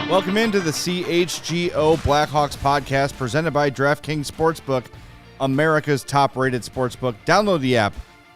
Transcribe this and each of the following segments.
Welcome into the CHGO Blackhawks Podcast presented by DraftKings Sportsbook, America's top-rated sportsbook. Download the app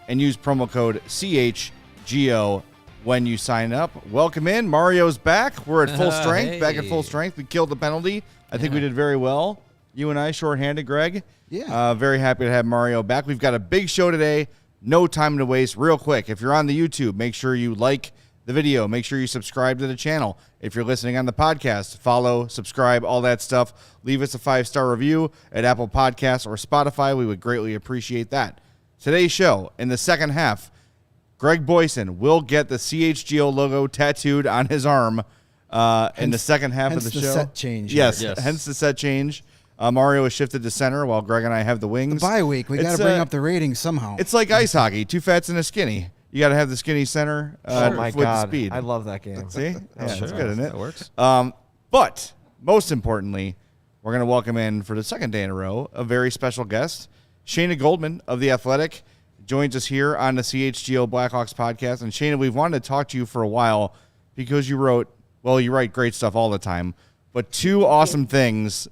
and use promo code CHGO when you sign up. Welcome in. Mario's back. We're at full strength, back at full strength. We killed the penalty. I think we did very well. You and I, shorthanded, Greg. Yeah. Very happy to have Mario back. We've got a big show today. No time to waste. Real quick, if you're on the YouTube, make sure you like the video. Make sure you subscribe to the channel. If you're listening on the podcast, follow, subscribe, all that stuff. Leave us a 5-star review at Apple Podcasts or Spotify. We would greatly appreciate that. Today's show, in the second half, Greg Boysen will get the CHGO logo tattooed on his arm in the second half of the show. Hence the set change. Yes, hence the set change. Mario is shifted to center while Greg and I have the wings. The bye week. We got to bring up the ratings somehow. It's like ice hockey, two fats and a skinny. You got to have the skinny center with the speed. I love that game. See? Yeah, it's good, isn't it? That works. But most importantly, we're going to welcome in for the second day in a row a very special guest. Shayna Goldman of The Athletic joins us here on the CHGO Blackhawks podcast. And Shayna, we've wanted to talk to you for a while because you write great stuff all the time, but two awesome things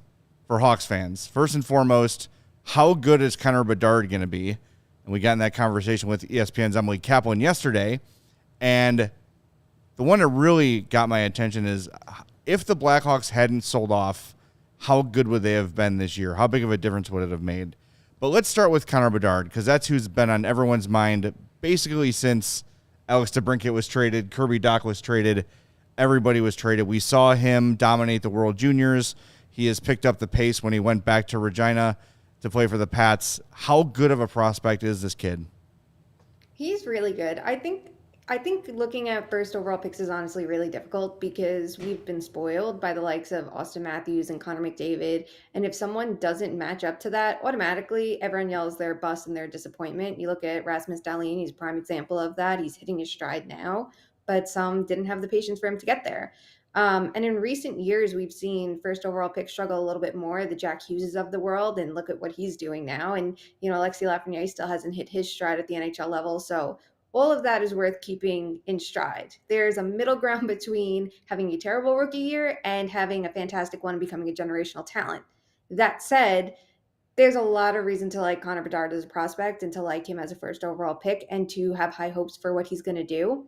for Hawks fans. First and foremost, how good is Connor Bedard going to be? And we got in that conversation with ESPN's Emily Kaplan yesterday. And the one that really got my attention is if the Blackhawks hadn't sold off, how good would they have been this year? How big of a difference would it have made? But let's start with Connor Bedard, because that's who's been on everyone's mind basically since Alex Debrincat was traded, Dach was traded, everybody was traded. We saw him dominate the World Juniors. He has picked up the pace when he went back to Regina to play for the Pats. How good of a prospect is this kid? He's really good. I think looking at first overall picks is honestly really difficult because we've been spoiled by the likes of Austin Matthews and Connor McDavid. And if someone doesn't match up to that, automatically everyone yells their bust and their disappointment. You look at Rasmus Dahlin, he's a prime example of that. He's hitting his stride now, but some didn't have the patience for him to get there. And in recent years, we've seen first overall picks struggle a little bit more, the Jack Hugheses of the world, and look at what he's doing now. And, Alexis Lafreniere still hasn't hit his stride at the NHL level. So all of that is worth keeping in stride. There's a middle ground between having a terrible rookie year and having a fantastic one and becoming a generational talent. That said, there's a lot of reason to like Connor Bedard as a prospect and to like him as a first overall pick and to have high hopes for what he's going to do.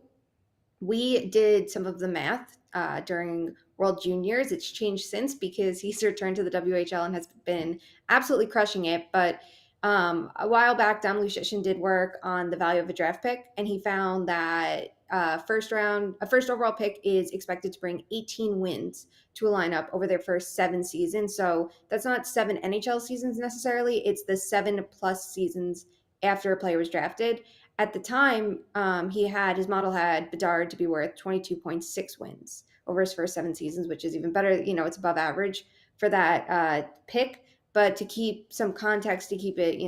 We did some of the math during World Juniors. It's changed since because he's returned to the WHL and has been absolutely crushing it. But a while back, Dom Lucian did work on the value of a draft pick, and he found that a first overall pick is expected to bring 18 wins to a lineup over their first 7 seasons. So that's not 7 NHL seasons necessarily. It's the 7+ seasons after a player was drafted. At the time, his model had Bedard to be worth 22.6 wins over his first 7 seasons, which is even better. It's above average for that pick. But to keep some context, to keep it,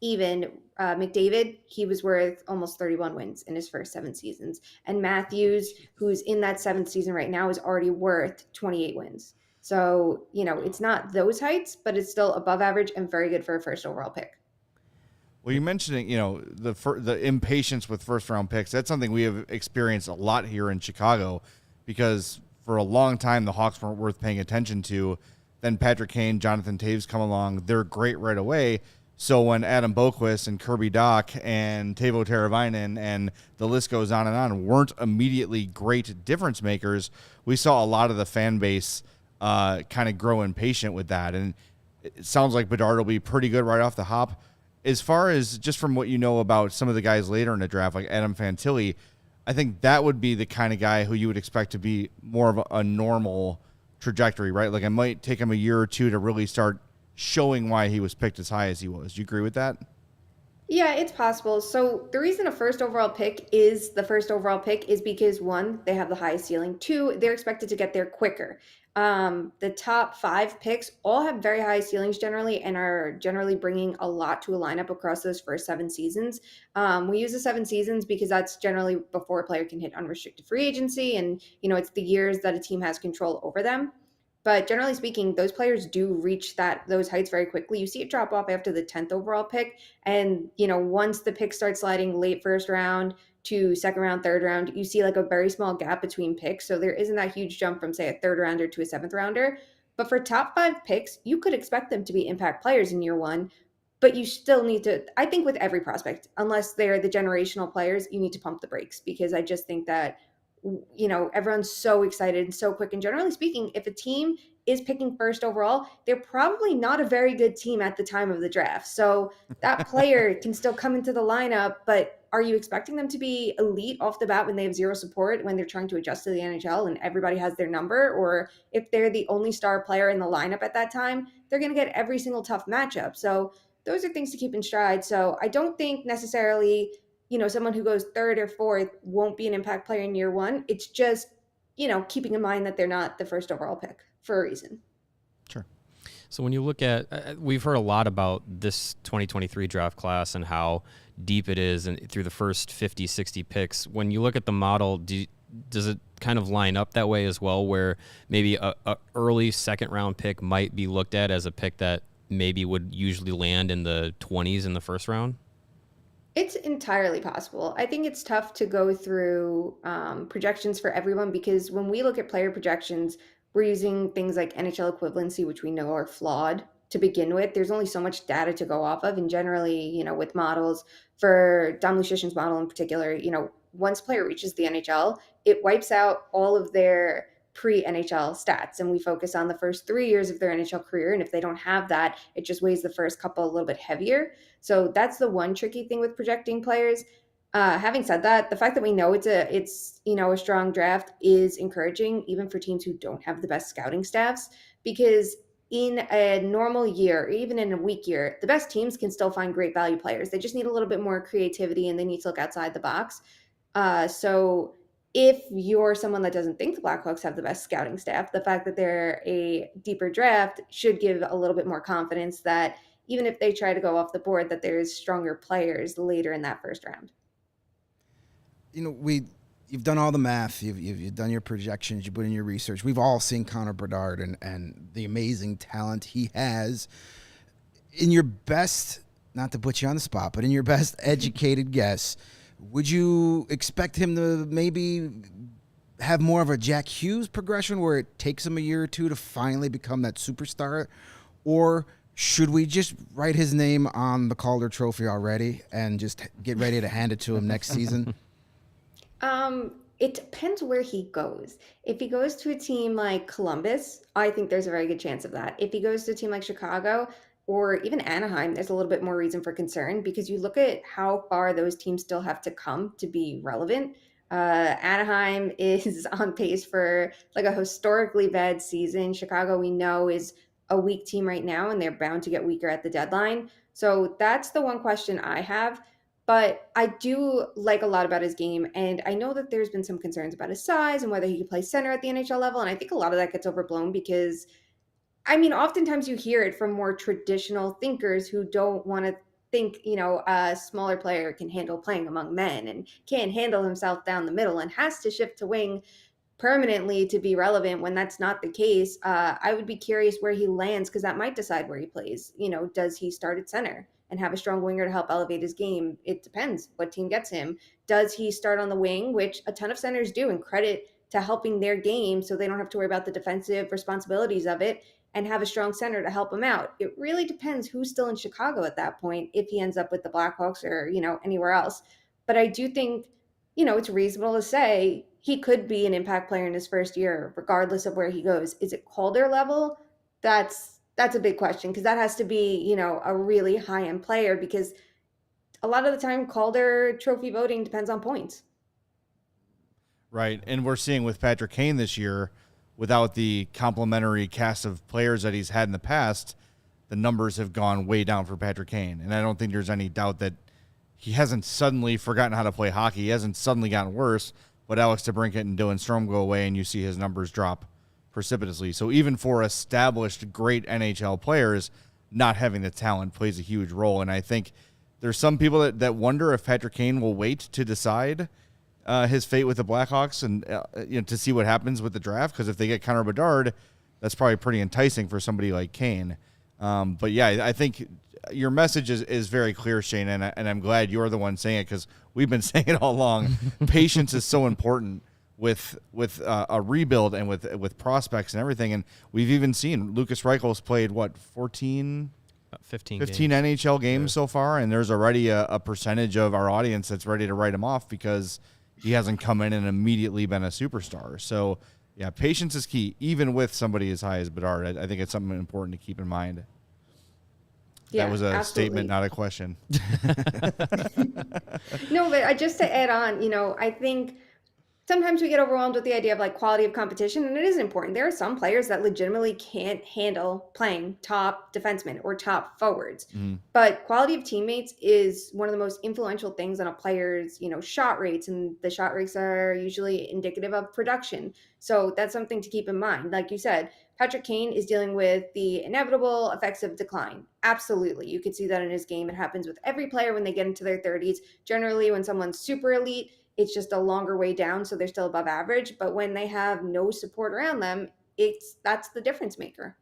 even, McDavid, he was worth almost 31 wins in his first 7 seasons. And Matthews, who's in that 7th season right now, is already worth 28 wins. So, it's not those heights, but it's still above average and very good for a first overall pick. Well, you mentioned, the impatience with first-round picks. That's something we have experienced a lot here in Chicago because for a long time the Hawks weren't worth paying attention to. Then Patrick Kane, Jonathan Toews come along. They're great right away. So when Adam Boqvist and Dach and Teuvo Teravainen and the list goes on weren't immediately great difference makers, we saw a lot of the fan base kind of grow impatient with that. And it sounds like Bedard will be pretty good right off the hop. As far as just from what you know about some of the guys later in the draft, like Adam Fantilli, I think that would be the kind of guy who you would expect to be more of a normal trajectory, right? Like it might take him a year or two to really start showing why he was picked as high as he was. Do you agree with that? Yeah, it's possible. So the reason a first overall pick is the first overall pick is because 1, they have the highest ceiling. 2, they're expected to get there quicker. The top 5 picks all have very high ceilings generally and are generally bringing a lot to a lineup across those first 7 seasons. We use the 7 seasons because that's generally before a player can hit unrestricted free agency. And, it's the years that a team has control over them. But generally speaking, those players do reach those heights very quickly. You see it drop off after the 10th overall pick. And, once the pick starts sliding late first round, to second round, third round, you see like a very small gap between picks. So there isn't that huge jump from, say, a third rounder to a seventh rounder. But for top 5 picks, you could expect them to be impact players in year one. But you still need to, I think with every prospect, unless they're the generational players, you need to pump the brakes, because I just think that, everyone's so excited and so quick. And generally speaking, if a team is picking first overall, they're probably not a very good team at the time of the draft. So that player can still come into the lineup, but are you expecting them to be elite off the bat when they have zero support, when they're trying to adjust to the NHL and everybody has their number? Or if they're the only star player in the lineup at that time, they're going to get every single tough matchup. So those are things to keep in stride. So I don't think necessarily, someone who goes third or fourth won't be an impact player in year one. It's just, keeping in mind that they're not the first overall pick for a reason. Sure. So when you look at, we've heard a lot about this 2023 draft class and how deep it is and through the first 50, 60 picks. When you look at the model, does it kind of line up that way as well, where maybe a early second round pick might be looked at as a pick that maybe would usually land in the 20s in the first round? It's entirely possible. I think it's tough to go through projections for everyone, because when we look at player projections, we're using things like NHL equivalency, which we know are flawed to begin with. There's only so much data to go off of. And generally, with models, for Dom Luszczyszyn's model in particular, once a player reaches the NHL, it wipes out all of their pre-NHL stats. And we focus on the first 3 years of their NHL career. And if they don't have that, it just weighs the first couple a little bit heavier. So that's the one tricky thing with projecting players. Having said that, the fact that we know it's a strong draft is encouraging, even for teams who don't have the best scouting staffs, because in a normal year, or even in a weak year, the best teams can still find great value players. They just need a little bit more creativity, and they need to look outside the box. So if you're someone that doesn't think the Blackhawks have the best scouting staff, the fact that they're a deeper draft should give a little bit more confidence that even if they try to go off the board, that there's stronger players later in that first round. You've done all the math, you've done your projections, you put in your research. We've all seen Connor Bedard and the amazing talent he has. In your best, not to put you on the spot, but in your best educated guess, would you expect him to maybe have more of a Jack Hughes progression where it takes him a year or two to finally become that superstar? Or should we just write his name on the Calder Trophy already and just get ready to hand it to him next season? It depends where he goes. If he goes to a team like Columbus, I think there's a very good chance of that. If he goes to a team like Chicago or even Anaheim, there's a little bit more reason for concern, because you look at how far those teams still have to come to be relevant. Anaheim is on pace for like a historically bad season. Chicago, we know, is a weak team right now, and they're bound to get weaker at the deadline. So that's the one question I have. But I do like a lot about his game, and I know that there's been some concerns about his size and whether he can play center at the NHL level, and I think a lot of that gets overblown because, oftentimes you hear it from more traditional thinkers who don't want to think, a smaller player can handle playing among men and can't handle himself down the middle and has to shift to wing permanently to be relevant, when that's not the case. I would be curious where he lands, because that might decide where he plays. Does he start at center and have a strong winger to help elevate his game? It depends what team gets him. Does he start on the wing, which a ton of centers do, and credit to helping their game so they don't have to worry about the defensive responsibilities of it, and have a strong center to help him out? It really depends who's still in Chicago at that point, if he ends up with the Blackhawks or, anywhere else. But I do think, it's reasonable to say he could be an impact player in his first year, regardless of where he goes. Is it Calder level? That's a big question, because that has to be, a really high-end player, because a lot of the time Calder trophy voting depends on points. Right. And we're seeing with Patrick Kane this year, without the complementary cast of players that he's had in the past, the numbers have gone way down for Patrick Kane. And I don't think there's any doubt that he hasn't suddenly forgotten how to play hockey. He hasn't suddenly gotten worse, but Alex Debrincat and Dylan Strome go away, and you see his numbers drop precipitously. So even for established great NHL players, not having the talent plays a huge role. And I think there's some people that wonder if Patrick Kane will wait to decide his fate with the Blackhawks and to see what happens with the draft, because if they get Connor Bedard, that's probably pretty enticing for somebody like Kane. But yeah, I think your message is very clear, Shane, and I'm glad you're the one saying it, because we've been saying it all along. Patience is so important with a rebuild and with prospects and everything. And we've even seen Lukas Reichel's played 15 15 NHL games so far, and there's already a percentage of our audience that's ready to write him off because he hasn't come in and immediately been a superstar. So yeah, patience is key, even with somebody as high as Bedard. I think it's something important to keep in mind. Yeah, that was a absolutely. statement, not a question. No, but just to add on, I think sometimes we get overwhelmed with the idea of like quality of competition, and it is important. There are some players that legitimately can't handle playing top defensemen or top forwards. But quality of teammates is one of the most influential things on a player's, shot rates, and the shot rates are usually indicative of production. So that's something to keep in mind. Like you said, Patrick Kane is dealing with the inevitable effects of decline. Absolutely. You could see that in his game. It happens with every player when they get into their 30s. Generally, when someone's super elite, it's just a longer way down, so they're still above average. But when they have no support around them, that's the difference maker.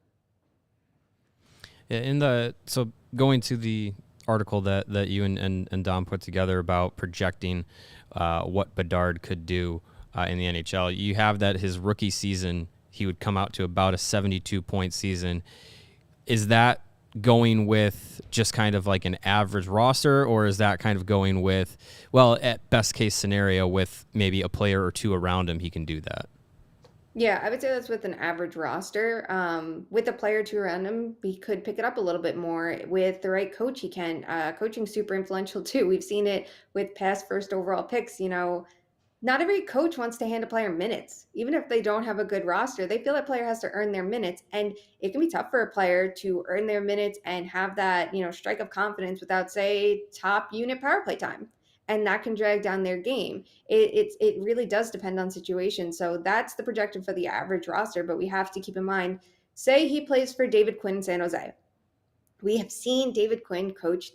Yeah, so going to the article that you and Dom put together about projecting what Bedard could do in the NHL, you have that his rookie season, he would come out to about a 72-point season. Is that going with just kind of like an average roster, or is that kind of going with, well, at best case scenario, with maybe a player or two around him, he can do that? Yeah, I would say that's with an average roster. With a player or two around him, he could pick it up a little bit more. With the right coach, he can. Coaching's super influential too. We've seen it with past first overall picks. Not every coach wants to hand a player minutes. Even if they don't have a good roster, they feel that player has to earn their minutes. And it can be tough for a player to earn their minutes and have that, strike of confidence without, say, top unit power play time. And that can drag down their game. It really does depend on situation. So that's the projection for the average roster. But we have to keep in mind, say he plays for David Quinn in San Jose. We have seen David Quinn coach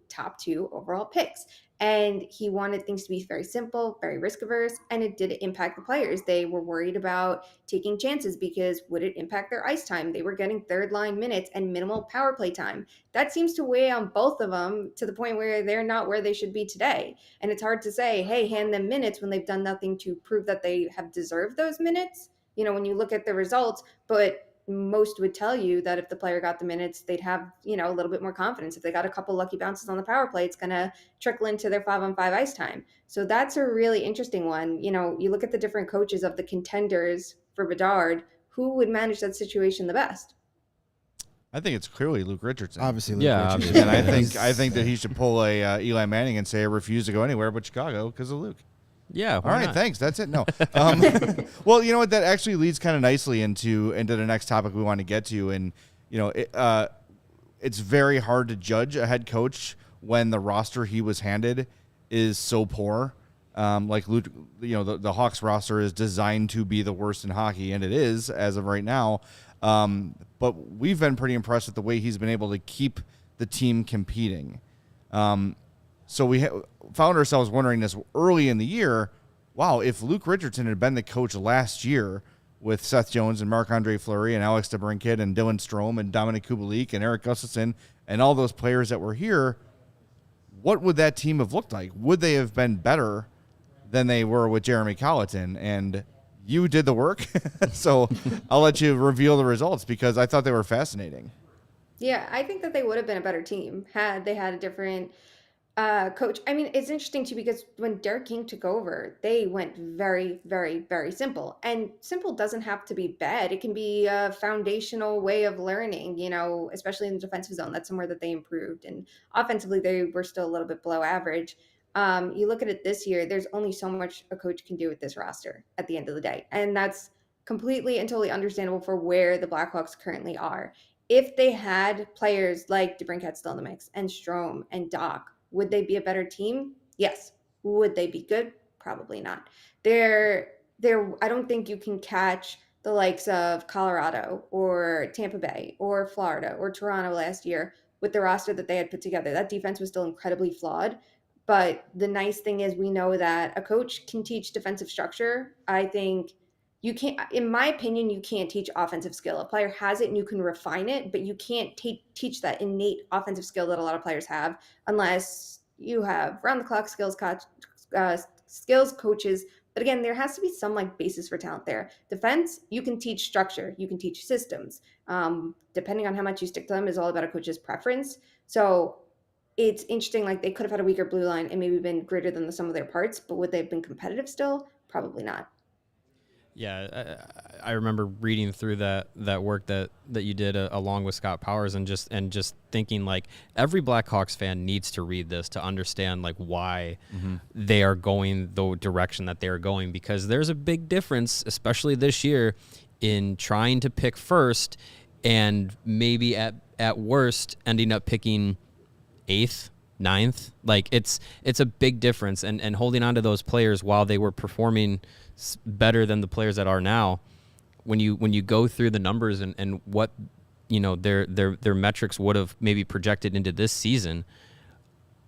top two overall picks, and he wanted things to be very simple, very risk averse, and it did impact the players. They were worried about taking chances because would it impact their ice time? They were getting third line minutes and minimal power play time. That seems to weigh on both of them to the point where they're not where they should be today. And it's hard to say, hey, hand them minutes when they've done nothing to prove that they have deserved those minutes. When you look at the results, but most would tell you that if the player got the minutes, they'd have, a little bit more confidence. If they got a couple lucky bounces on the power play, it's going to trickle into their 5-on-5 ice time. So that's a really interesting one. You look at the different coaches of the contenders for Bedard, who would manage that situation the best? I think it's clearly Luke Richardson. Obviously, Luke Yeah, Richardson. And I think that he should pull a Eli Manning and say I refuse to go anywhere but Chicago because of Luke. Yeah. All right, thanks. That's it. No. Well, you know what? That actually leads kind of nicely into the next topic we want to get to, and it's very hard to judge a head coach when the roster he was handed is so poor. Like Luke, the Hawks roster is designed to be the worst in hockey, and it is as of right now. But we've been pretty impressed with the way he's been able to keep the team competing. So we found ourselves wondering this early in the year, wow, if Luke Richardson had been the coach last year with Seth Jones and Marc-Andre Fleury and Alex Debrincat and Dylan Strome and Dominic Kubalik and Eric Gustafsson and all those players that were here, what would that team have looked like? Would they have been better than they were with Jeremy Colleton? And you did the work, so I'll let you reveal the results because I thought they were fascinating. Yeah, I think that they would have been a better team had they had a different coach. I mean, it's interesting too because when Derek King took over, they went very, very, very simple. And simple doesn't have to be bad. It can be a foundational way of learning, especially in the defensive zone. That's somewhere that they improved. And offensively, they were still a little bit below average. You look at it this year, there's only so much a coach can do with this roster at the end of the day. And that's completely and totally understandable for where the Blackhawks currently are. If they had players like Debrincat still in the mix and Strome and Dach, would they be a better team? Yes. Would they be good? Probably not. I don't think you can catch the likes of Colorado or Tampa Bay or Florida or Toronto last year with the roster that they had put together. That defense was still incredibly flawed. But the nice thing is we know that a coach can teach defensive structure. I think you can't, in my opinion, you can't teach offensive skill. A player has it and you can refine it, but you can't teach that innate offensive skill that a lot of players have unless you have round the clock skills coaches. But again, there has to be some like basis for talent there. Defense, you can teach structure, you can teach systems. Depending on how much you stick to them is all about a coach's preference. So it's interesting, like they could have had a weaker blue line and maybe been greater than the sum of their parts, but would they have been competitive still? Probably not. Yeah, I remember reading through that work that you did along with Scott Powers and just thinking like every Blackhawks fan needs to read this to understand like why they are going the direction that they are going, because there's a big difference, especially this year, in trying to pick first and maybe at worst ending up picking 8th, 9th. Like it's a big difference, and holding on to those players while they were performing better than the players that are now. When you go through the numbers and what their metrics would have maybe projected into this season,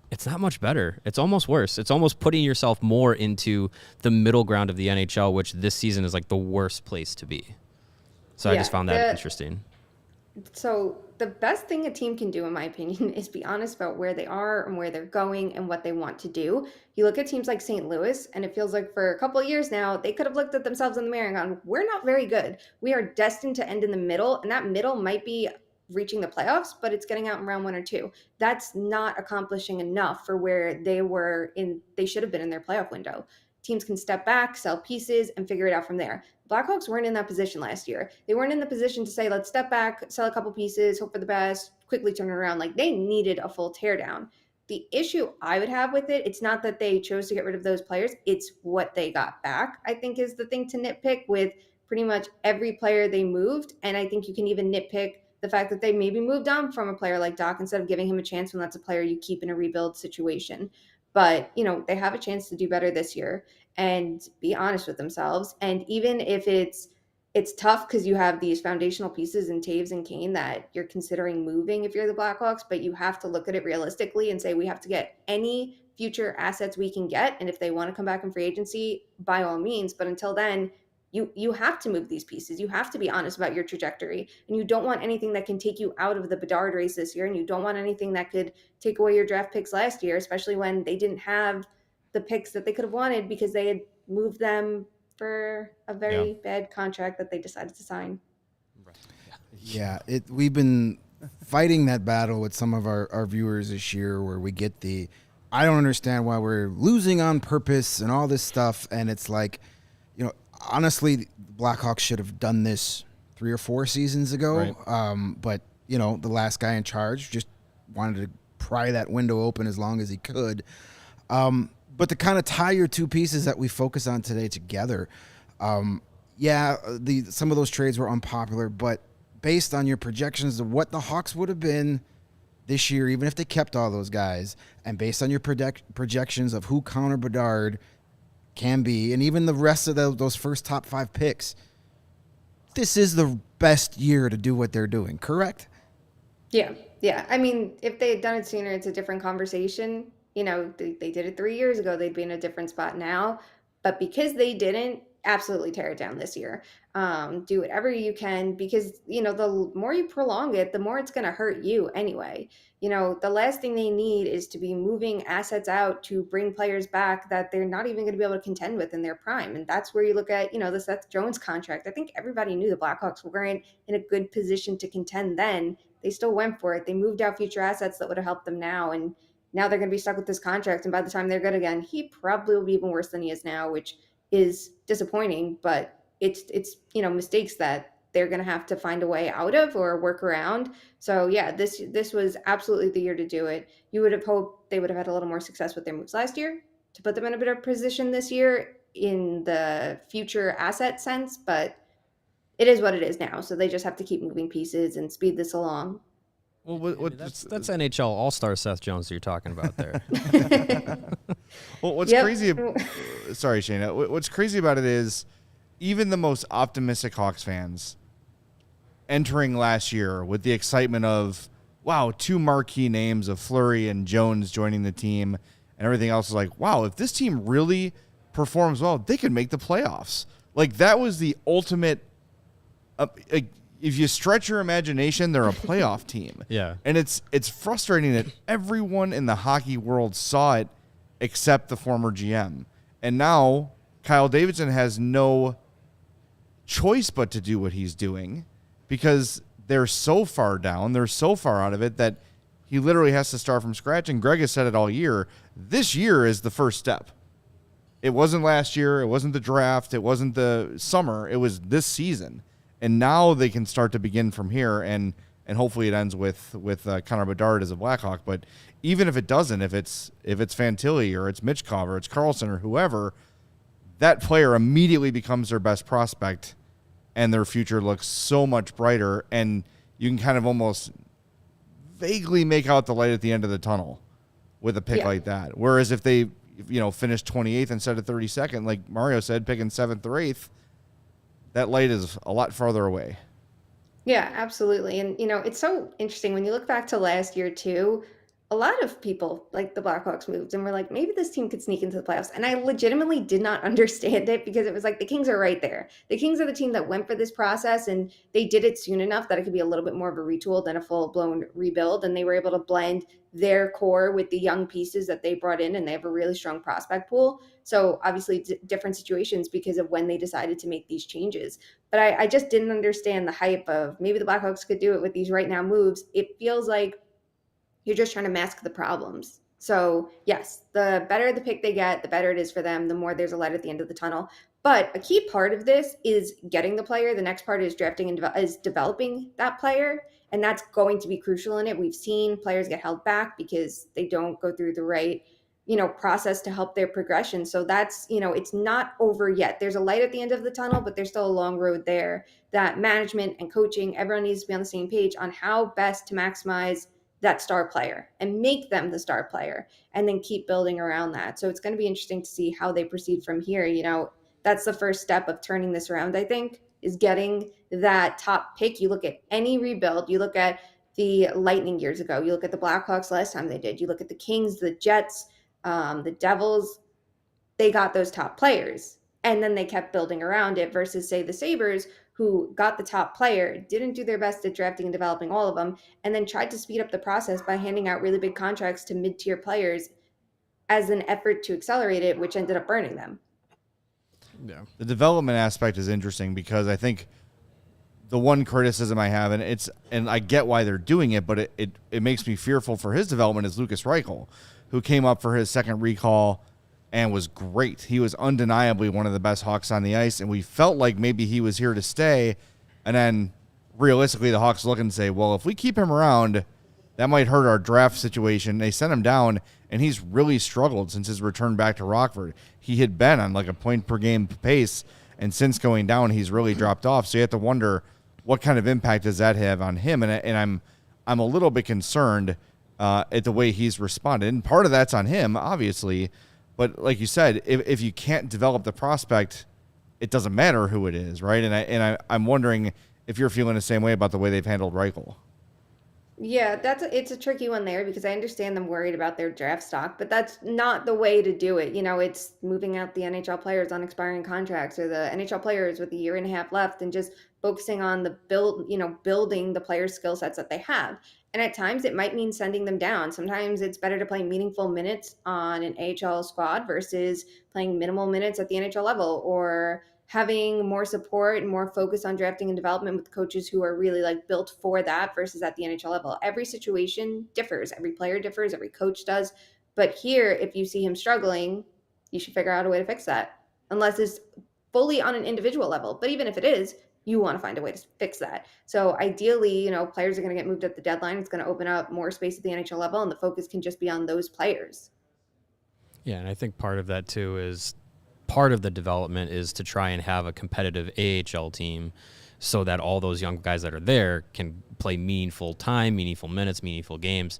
it's not much better. It's almost worse. It's almost putting yourself more into the middle ground of the NHL, which this season is like the worst place to be. So I just found that interesting. So the best thing a team can do, in my opinion, is be honest about where they are and where they're going and what they want to do. You look at teams like St. Louis, and it feels like for a couple of years now, they could have looked at themselves in the mirror and gone, we're not very good. We are destined to end in the middle, and that middle might be reaching the playoffs, but it's getting out in round 1 or 2. That's not accomplishing enough for where they should have been in their playoff window. Teams can step back, sell pieces, and figure it out from there. Blackhawks weren't in that position last year. They weren't in the position to say, let's step back, sell a couple pieces, hope for the best, quickly turn it around. Like they needed a full teardown. The issue I would have with it, it's not that they chose to get rid of those players, it's what they got back, I think is the thing to nitpick with pretty much every player they moved. And I think you can even nitpick the fact that they maybe moved on from a player like Dach instead of giving him a chance when that's a player you keep in a rebuild situation. But, they have a chance to do better this year and be honest with themselves. And even if it's tough because you have these foundational pieces in Toews and Kane that you're considering moving if you're the Blackhawks, but you have to look at it realistically and say we have to get any future assets we can get. And if they want to come back in free agency, by all means. But until then, you have to move these pieces. You have to be honest about your trajectory, and you don't want anything that can take you out of the Bedard race this year, and you don't want anything that could take away your draft picks last year, especially when they didn't have the picks that they could have wanted because they had moved them for a very bad contract that they decided to sign. Yeah, we've been fighting that battle with some of our viewers this year where we get I don't understand why we're losing on purpose and all this stuff, and it's like, honestly, the Blackhawks should have done this 3 or 4 seasons ago. Right. But, the last guy in charge just wanted to pry that window open as long as he could. But to kind of tie your two pieces that we focus on today together, some of those trades were unpopular, but based on your projections of what the Hawks would have been this year, even if they kept all those guys, and based on your projections of who Connor Bedard can be, and even the rest of those first top 5 picks, this is the best year to do what they're doing, correct? Yeah. I mean, if they had done it sooner, it's a different conversation. They did it 3 years ago, they'd be in a different spot now. But because they didn't, absolutely tear it down this year. Do whatever you can, because, the more you prolong it, the more it's going to hurt you anyway. The last thing they need is to be moving assets out to bring players back that they're not even going to be able to contend with in their prime. And that's where you look at, the Seth Jones contract. I think everybody knew the Blackhawks weren't in a good position to contend then. They still went for it. They moved out future assets that would have helped them now. And now they're going to be stuck with this contract. And by the time they're good again, he probably will be even worse than he is now, which is disappointing, but it's mistakes that they're going to have to find a way out of or work around. So yeah, this was absolutely the year to do it. You would have hoped they would have had a little more success with their moves last year to put them in a better position this year in the future asset sense, but it is what it is now. So they just have to keep moving pieces and speed this along. Well, that's NHL All-Star Seth Jones that you're talking about there. Well, what's crazy? Sorry, Shayna. What's crazy about it is even the most optimistic Hawks fans entering last year with the excitement of, wow, 2 marquee names of Fleury and Jones joining the team and everything else is like, wow, if this team really performs well, they could make the playoffs. Like, that was the ultimate. If you stretch your imagination, they're a playoff team. Yeah. And it's frustrating that everyone in the hockey world saw it except the former GM. And now Kyle Davidson has no choice but to do what he's doing because they're so far down, they're so far out of it that he literally has to start from scratch. And Greg has said it all year. This year is the first step. It wasn't last year. It wasn't the draft. It wasn't the summer. It was this season. And now they can start to begin from here, and hopefully it ends with Connor Bedard as a Blackhawk. But even if it doesn't, if it's Fantilli or it's Michkov or it's Carlson or whoever, that player immediately becomes their best prospect, and their future looks so much brighter. And you can kind of almost vaguely make out the light at the end of the tunnel with a pick like that. Whereas if they finish 28th instead of 32nd, like Mario said, picking 7th or 8th. That light is a lot farther away. Yeah, absolutely. And, it's so interesting when you look back to last year, too. A lot of people, like the Blackhawks, moved and were like, maybe this team could sneak into the playoffs. And I legitimately did not understand it because it was like the Kings are right there. The Kings are the team that went for this process, and they did it soon enough that it could be a little bit more of a retool than a full-blown rebuild. And they were able to blend their core with the young pieces that they brought in, and they have a really strong prospect pool. So obviously different situations because of when they decided to make these changes. But I just didn't understand the hype of maybe the Blackhawks could do it with these right now moves. It feels like you're just trying to mask the problems. So yes, the better the pick they get, the better it is for them, the more there's a light at the end of the tunnel. But a key part of this is getting the player. The next part is drafting and is developing that player. And that's going to be crucial in it. We've seen players get held back because they don't go through the right, process to help their progression. So that's, it's not over yet. There's a light at the end of the tunnel, but there's still a long road there that management and coaching, everyone needs to be on the same page on how best to maximize that star player and make them the star player and then keep building around that. So it's going to be interesting to see how they proceed from here. That's the first step of turning this around, I think, is getting that top pick. You look at any rebuild, you look at the Lightning years ago, you look at the Blackhawks last time they did, you look at the Kings, the Jets, the Devils, they got those top players and then they kept building around it versus, say, the Sabres, who got the top player, didn't do their best at drafting and developing all of them, and then tried to speed up the process by handing out really big contracts to mid-tier players as an effort to accelerate it, which ended up burning them. Yeah. The development aspect is interesting because I think the one criticism I have, and I get why they're doing it, but it makes me fearful for his development, is Lukas Reichel, who came up for his second recall and was great. He was undeniably one of the best Hawks on the ice, and we felt like maybe he was here to stay. And then realistically, the Hawks look and say, well, if we keep him around, that might hurt our draft situation. They sent him down, and he's really struggled since his return back to Rockford. He had been on like a point-per-game pace, and since going down, he's really dropped off. So you have to wonder what kind of impact does that have on him. And I'm a little bit concerned at the way he's responded. And part of that's on him, obviously. But like you said, if you can't develop the prospect, it doesn't matter who it is, right? And I'm wondering if you're feeling the same way about the way they've handled Reichel. Yeah, it's a tricky one there because I understand them worried about their draft stock, but that's not the way to do it. It's moving out the NHL players on expiring contracts or the NHL players with a year and a half left and just focusing on the building the players' skill sets that they have. And at times it might mean sending them down. Sometimes it's better to play meaningful minutes on an AHL squad versus playing minimal minutes at the NHL level, or having more support and more focus on drafting and development with coaches who are really built for that versus at the NHL level. Every situation differs. Every player differs. Every coach does. But here, if you see him struggling, you should figure out a way to fix that, unless it's fully on an individual level. But even if it is, you want to find a way to fix that. So ideally, players are going to get moved at the deadline. It's going to open up more space at the NHL level, and the focus can just be on those players. Yeah, and I think part of that too is part of the development is to try and have a competitive AHL team so that all those young guys that are there can play meaningful time, meaningful minutes, meaningful games.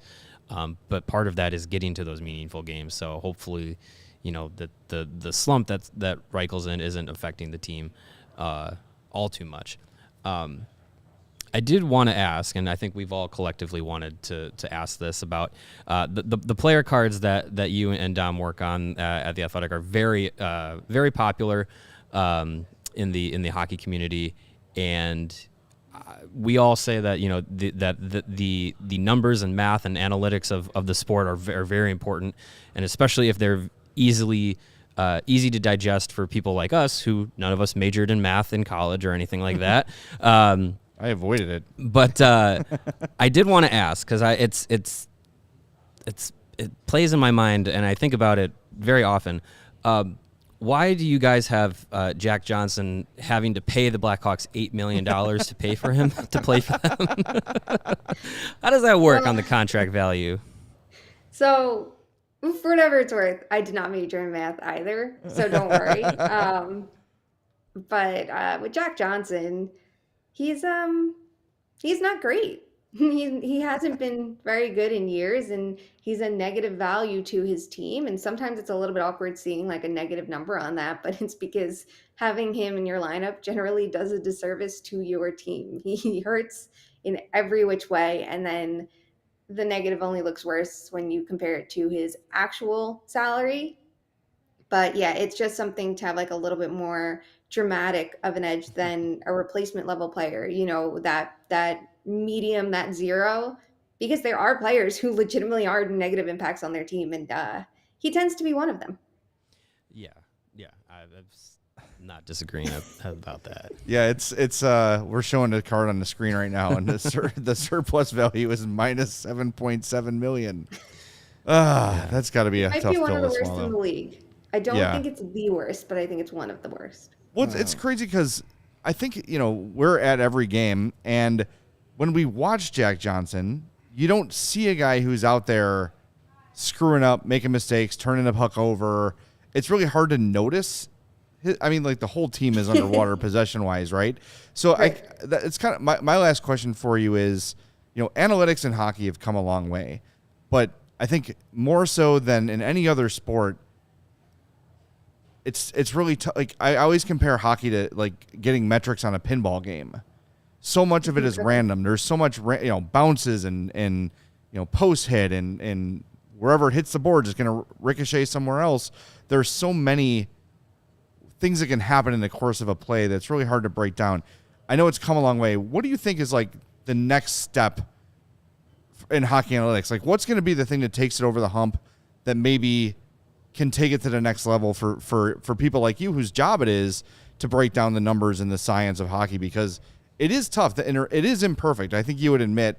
But part of that is getting to those meaningful games. So hopefully, the slump that Reichel's in isn't affecting the team all too much. I did want to ask, and I think we've all collectively wanted to ask this about the player cards that you and Dom work on at The Athletic are very, very popular. in the hockey community, and we all say that the numbers and math and analytics of the sport are very important, and especially if they're easy to digest for people like us, who none of us majored in math in college or anything like that. I avoided it, but I did want to ask, because it plays in my mind and I think about it very often. Why do you guys have Jack Johnson having to pay the Blackhawks $8 million to pay for him to play for them? How does that work on the contract value? So, for whatever it's worth, I did not major in math either, so don't worry. But with Jack Johnson, he's not great. He hasn't been very good in years, and he's a negative value to his team. And sometimes it's a little bit awkward seeing like a negative number on that, but it's because having him in your lineup generally does a disservice to your team. He hurts in every which way, and then the negative only looks worse when you compare it to his actual salary. But yeah, it's just something to have like a little bit more dramatic of an edge than a replacement level player, that medium, that zero, because there are players who legitimately are negative impacts on their team, and he tends to be one of them. Yeah, I'm not disagreeing about that. Yeah, it's we're showing the card on the screen right now, and the surplus value is minus $7.7 million. That's got to be a tough pill to swallow. Might be one of the worst in the league. I don't think it's the worst, but I think it's one of the worst. Well, it's crazy because I think, we're at every game, and when we watch Jack Johnson, you don't see a guy who's out there screwing up, making mistakes, turning the puck over. It's really hard to notice. The whole team is underwater possession-wise, right? So right. It's kind of my last question for you is, analytics in hockey have come a long way, but I think more so than in any other sport, it's really tough. Like, I always compare hockey to like getting metrics on a pinball game. So much of it is random. There's so much bounces and post hit and wherever it hits the board is going to ricochet somewhere else. There's so many things that can happen in the course of a play that's really hard to break down. I know it's come a long way. What do you think is like the next step in hockey analytics? Like, what's going to be the thing that takes it over the hump that maybe can take it to the next level for people like you, whose job it is to break down the numbers and the science of hockey? Because it is tough. It is imperfect. I think you would admit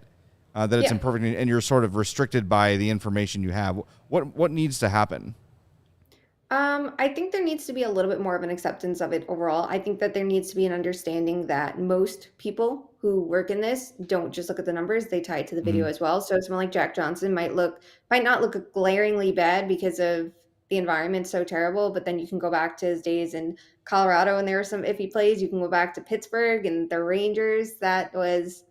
that it's imperfect, and you're sort of restricted by the information you have. What needs to happen? I think there needs to be a little bit more of an acceptance of it overall. I think that there needs to be an understanding that most people who work in this don't just look at the numbers, they tie it to the video as well. So someone like Jack Johnson might not look glaringly bad because of the environment so terrible, but then you can go back to his days in Colorado and there were some iffy plays. You can go back to Pittsburgh and the Rangers. That was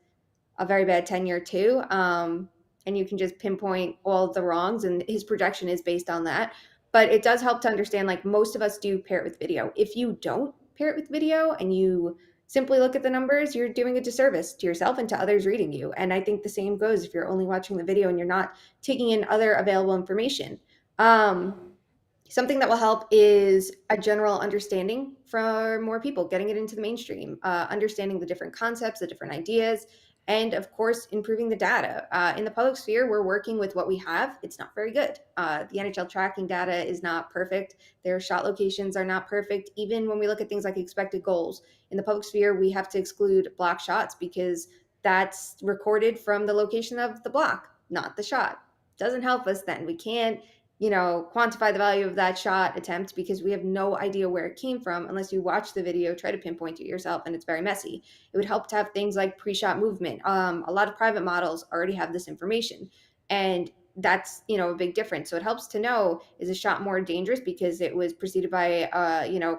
a very bad tenure too. And you can just pinpoint all of the wrongs, and his projection is based on that. But it does help to understand, like, most of us do pair it with video. If you don't pair it with video and you simply look at the numbers, you're doing a disservice to yourself and to others reading you. And I think the same goes if you're only watching the video and you're not taking in other available information. Something that will help is a general understanding for more people, getting it into the mainstream, understanding the different concepts, the different ideas, and of course, improving the data. In the public sphere, we're working with what we have. It's not very good. The NHL tracking data is not perfect. Their shot locations are not perfect. Even when we look at things like expected goals, in the public sphere, we have to exclude block shots because that's recorded from the location of the block, not the shot. Doesn't help us then. We can't quantify the value of that shot attempt because we have no idea where it came from unless you watch the video, try to pinpoint it yourself, and it's very messy. It would help to have things like pre-shot movement. A lot of private models already have this information, and that's, a big difference. So it helps to know, is a shot more dangerous because it was preceded by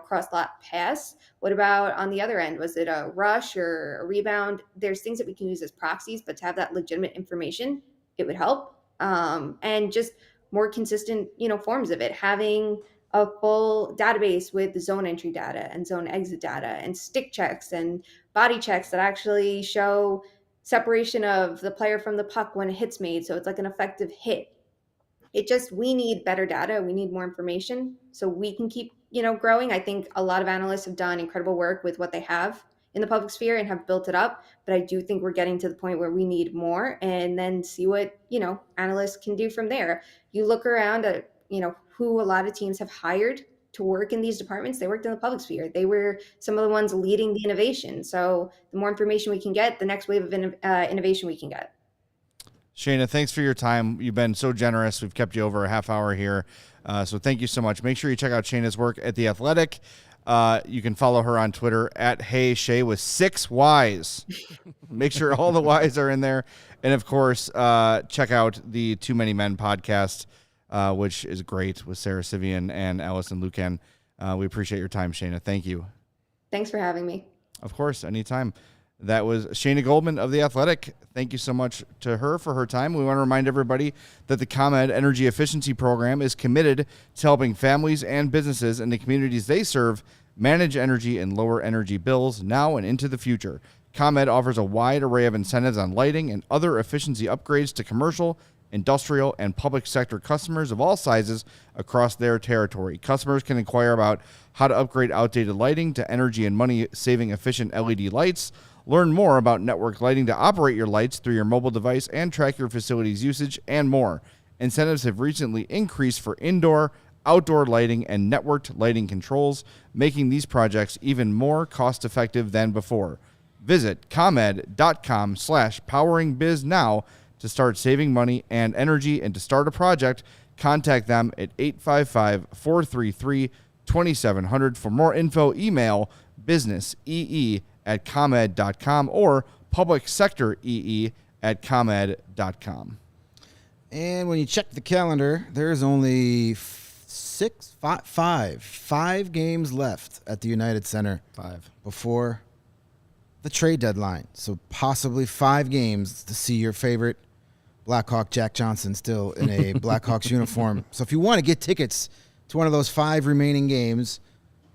cross-lot pass? What about on the other end? Was it a rush or a rebound? There's things that we can use as proxies, but to have that legitimate information, it would help. And just more consistent, forms of it, having a full database with zone entry data and zone exit data and stick checks and body checks that actually show separation of the player from the puck when a hit's made. So it's like an effective hit. We need better data. We need more information so we can keep, growing. I think a lot of analysts have done incredible work with what they have in the public sphere and have built it up. But I do think we're getting to the point where we need more, and then see what, analysts can do from there. You look around at, who a lot of teams have hired to work in these departments. They worked in the public sphere. They were some of the ones leading the innovation. So the more information we can get, the next wave of innovation we can get. Shayna, thanks for your time. You've been so generous. We've kept you over a half hour here. So thank you so much. Make sure you check out Shayna's work at The Athletic. You can follow her on Twitter at HeyShay with 6 Ys. Make sure all the Ys are in there. And, of course, check out the Too Many Men podcast, which is great with Sarah Sivian and Allison Lucan. We appreciate your time, Shayna. Thank you. Thanks for having me. Of course, anytime. That was Shayna Goldman of The Athletic. Thank you so much to her for her time. We want to remind everybody that the ComEd Energy Efficiency Program is committed to helping families and businesses in the communities they serve manage energy and lower energy bills now and into the future. ComEd offers a wide array of incentives on lighting and other efficiency upgrades to commercial, industrial, and public sector customers of all sizes across their territory. Customers can inquire about how to upgrade outdated lighting to energy and money-saving efficient LED lights. Learn more about network lighting to operate your lights through your mobile device and track your facility's usage, and more. Incentives have recently increased for indoor, outdoor lighting, and networked lighting controls, making these projects even more cost-effective than before. Visit ComEd.com/poweringbiz now to start saving money and energy, and to start a project, contact them at 855-433-2700. For more info, email businessee@comed.com or publicsectoree@comed.com. And when you check the calendar, there's only five games left at the United Center. 5 before the trade deadline. So possibly 5 games to see your favorite Blackhawk Jack Johnson still in a Blackhawks uniform. So if you want to get tickets to one of those 5 remaining games,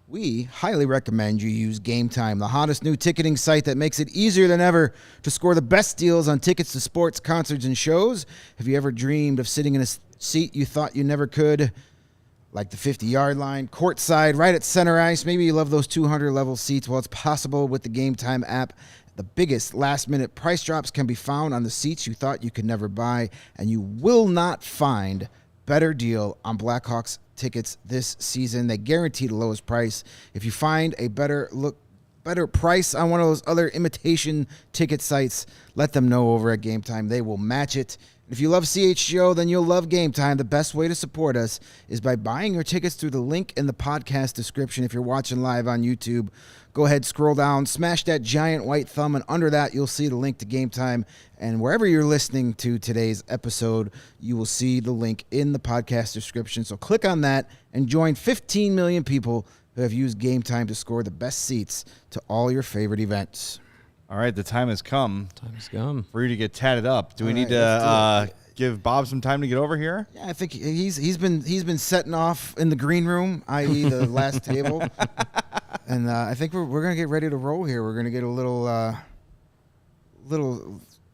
we highly recommend you use Game Time, the hottest new ticketing site that makes it easier than ever to score the best deals on tickets to sports, concerts, and shows. Have you ever dreamed of sitting in a seat you thought you never could? Like the 50-yard line, courtside, right at center ice. Maybe you love those 200-level seats. Well, it's possible with the Game Time app. The biggest last-minute price drops can be found on the seats you thought you could never buy, and you will not find better deal on Blackhawks tickets this season. They guarantee the lowest price. If you find a better price on one of those other imitation ticket sites, let them know over at Game Time. They will match it. If you love CHGO, then you'll love Game Time. The best way to support us is by buying your tickets through the link in the podcast description. If you're watching live on YouTube, go ahead, scroll down, smash that giant white thumb, and under that, you'll see the link to Game Time. And wherever you're listening to today's episode, you will see the link in the podcast description. So click on that and join 15 million people who have used Game Time to score the best seats to all your favorite events. All right, the time has come. For you to get tatted up. Do we need to give Bob some time to get over here? Yeah, I think he's been setting off in the green room, i.e. the last table, and I think we're gonna get ready to roll here. We're gonna get a little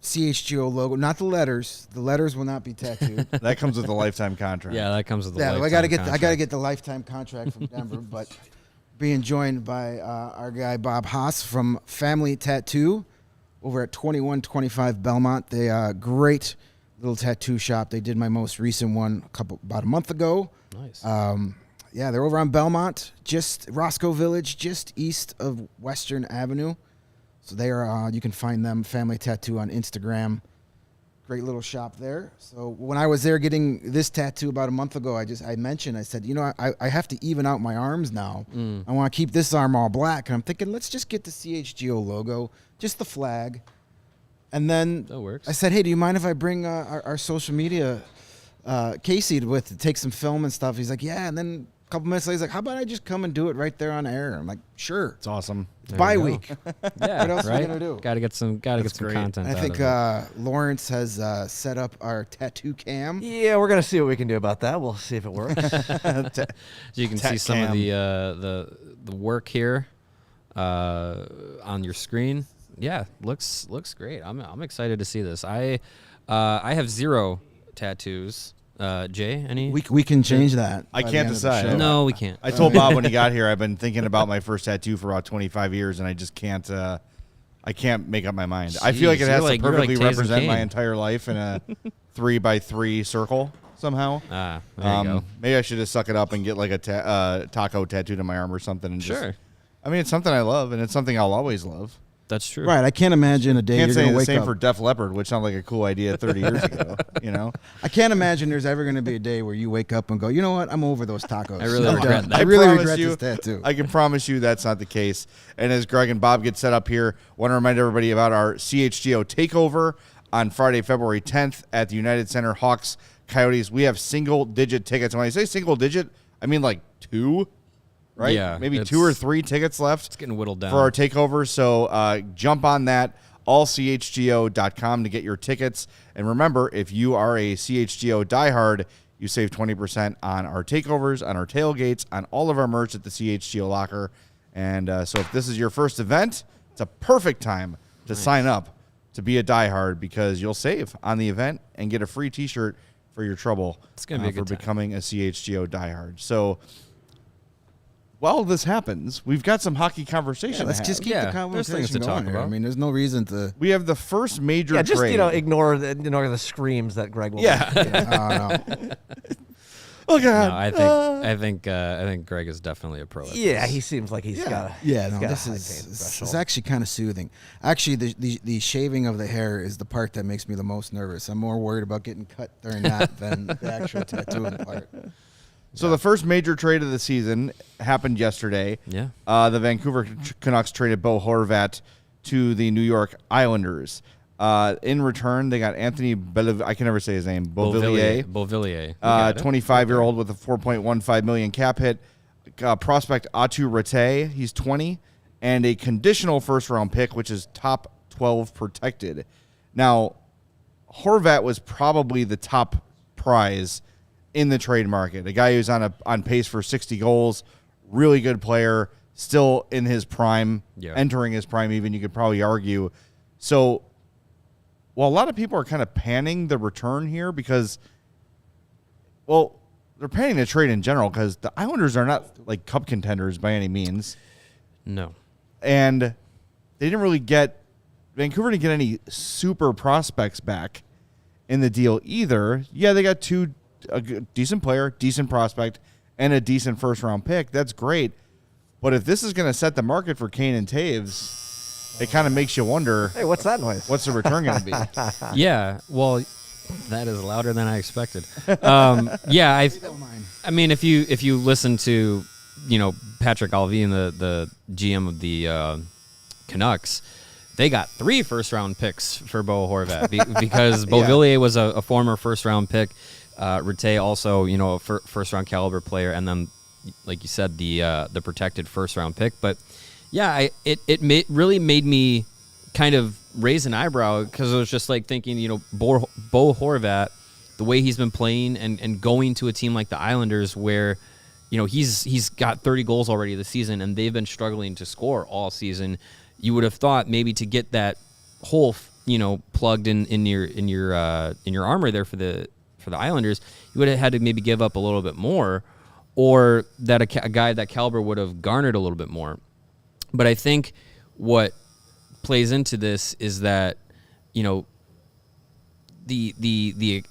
CHGO logo, not the letters. The letters will not be tattooed. That comes with the lifetime contract. Yeah, that comes with the lifetime contract. I gotta get the lifetime contract from Denver, but. Being joined by our guy Bob Haase from Family Tattoo over at 2125 Belmont. They great little tattoo shop. They did my most recent one about a month ago. Nice. Yeah, they're over on Belmont, just Roscoe Village, just east of Western Avenue. So they are. You can find them Family Tattoo on Instagram. Great little shop there. So when I was there getting this tattoo about a month ago, I said, I have to even out my arms now. I want to keep this arm all black. And I'm thinking, let's just get the CHGO logo, just the flag. And then that works. I said, hey, do you mind if I bring our social media Casey to take some film and stuff? He's like, yeah. And then a couple minutes later, he's like, how about I just come and do it right there on air? I'm like, sure. It's awesome. It's bye week. Yeah, what else right? are we gonna do? Gotta get some content. I think Lawrence has set up our tattoo cam. Yeah, we're gonna see what we can do about that. We'll see if it works. So you can see some of the work here on your screen. Yeah, looks great. I'm excited to see this. I have 0 tattoos. Jay, any? We can change that. I by the can't end of the decide. show. No, we can't. I told Bob when he got here, I've been thinking about my first tattoo for about 25 years, and I just can't. I can't make up my mind. I feel like it Jeez, has you're to like perfectly Taze and represent my Kane. entire life in a 3x3 circle somehow. There you go. Maybe I should just suck it up and get like a taco tattooed on my arm or something. And Sure. Just, I mean, it's something I love, and it's something I'll always love. That's true. Right. I can't imagine a day Can't you're say going to the wake same up. for Def Leppard, which sounded like a cool idea 30 years ago. You know, I can't imagine there's ever going to be a day where you wake up and go, you know what? I'm over those tacos. I really I'm regret done. that. I really promise regret you- this tattoo. I can promise you that's not the case. And as Greg and Bob get set up here, want to remind everybody about our CHGO takeover on Friday, February 10th at the United Center Hawks Coyotes. We have single-digit tickets. And when I say single-digit, I mean like 2, right? Yeah, Maybe it's- 2 or 3 tickets left. It's getting whittled down. For our takeover. So jump on that, allchgo.com to get your tickets. And remember, if you are a CHGO diehard, you save 20% on our takeovers, on our tailgates, on all of our merch at the CHGO locker. And so if this is your first event, it's a perfect time to sign up to be a diehard because you'll save on the event and get a free T-shirt for your trouble. It's gonna be a for good time. becoming a CHGO diehard. So while this happens, we've got some hockey conversation. Yeah, let's to just have. keep Yeah, the there's things conversation to going talk here. I about. mean, there's no reason to. We have the first major Yeah, just trade. ignore the screams that Greg will. Yeah. No. Oh God. No, I think Greg is definitely a pro. At Yeah, this. he seems like he's got a Yeah, no, got a this high is pain this is threshold. actually kind of soothing. Actually, the shaving of the hair is the part that makes me the most nervous. I'm more worried about getting cut during that than the actual tattooing part. So the first major trade of the season happened yesterday. Yeah. The Vancouver Canucks traded Bo Horvat to the New York Islanders. In return, they got Anthony I can never say his name. Beauvillier. Beauvillier. You got it. 25-year-old with a $4.15 million cap hit. Prospect Atu Rete, he's 20, and a conditional first-round pick, which is top 12 protected. Now, Horvat was probably the top prize in the trade market. A guy who's on pace for 60 goals, really good player, still in his prime, Yeah. entering his prime even, you could probably argue. So while a lot of people are kind of panning the return here because, well, they're panning the trade in general because the Islanders are not like cup contenders by any means. No. And they didn't really Vancouver didn't get any super prospects back in the deal either. Yeah, they got a decent player, decent prospect, and a decent first-round pick. That's great. But if this is going to set the market for Kane and Toews, it kind of makes you wonder, Hey, what's that noise? what's the return going to be? Yeah. Well, that is louder than I expected. Yeah. I mean, if you listen to, Patrick Alvin, the GM of the Canucks, they got 3 first-round picks for Bo Horvat because Beauvillier was a former first-round pick. Rete also, a first-round caliber player, and then, like you said, the protected first-round pick. But yeah, it really made me kind of raise an eyebrow because I was just like thinking, Bo Horvat, the way he's been playing and going to a team like the Islanders where, he's got 30 goals already this season and they've been struggling to score all season. You would have thought maybe to get that hole, plugged in your armor there for the Islanders, you would have had to maybe give up a little bit more, or that a guy that caliber would have garnered a little bit more. But I think what plays into this is that, the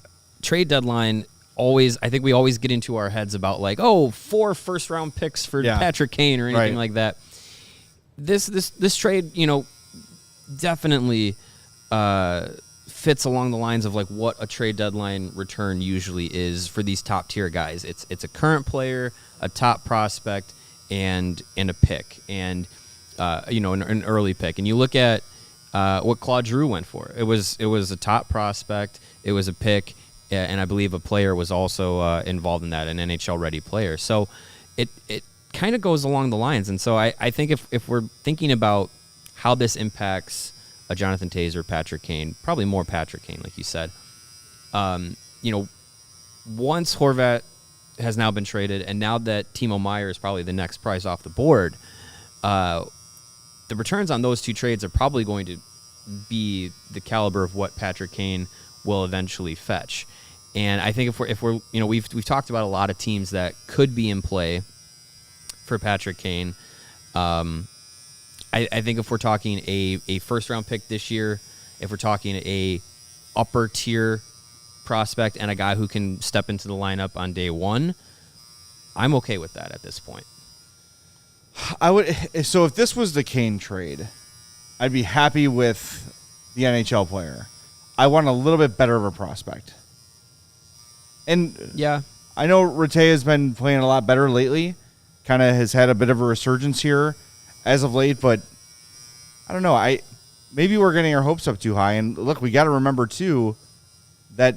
trade deadline always, I think we always get into our heads about like, 4 first-round picks for Patrick Kane or anything like that. This trade, definitely fits along the lines of like what a trade deadline return usually is for these top tier guys. It's a current player, a top prospect, and a pick, and an early pick. And you look at what Claude Giroux went for. It was a top prospect. It was a pick, and I believe a player was also involved in that, an NHL ready player. So it kind of goes along the lines. And so I think if we're thinking about how this impacts a Jonathan Toews or Patrick Kane, probably more Patrick Kane, like you said, once Horvat has now been traded, and now that Timo Meier is probably the next prize off the board, the returns on those 2 trades are probably going to be the caliber of what Patrick Kane will eventually fetch. And I think if we're we've talked about a lot of teams that could be in play for Patrick Kane. I think if we're talking a first round pick this year, if we're talking a upper tier prospect and a guy who can step into the lineup on day one, I'm okay with that at this point. So if this was the Kane trade, I'd be happy with the NHL player. I want a little bit better of a prospect. And yeah, I know Rattay has been playing a lot better lately. Kind of has had a bit of a resurgence here as of late, but I don't know. Maybe we're getting our hopes up too high. And look, we got to remember too that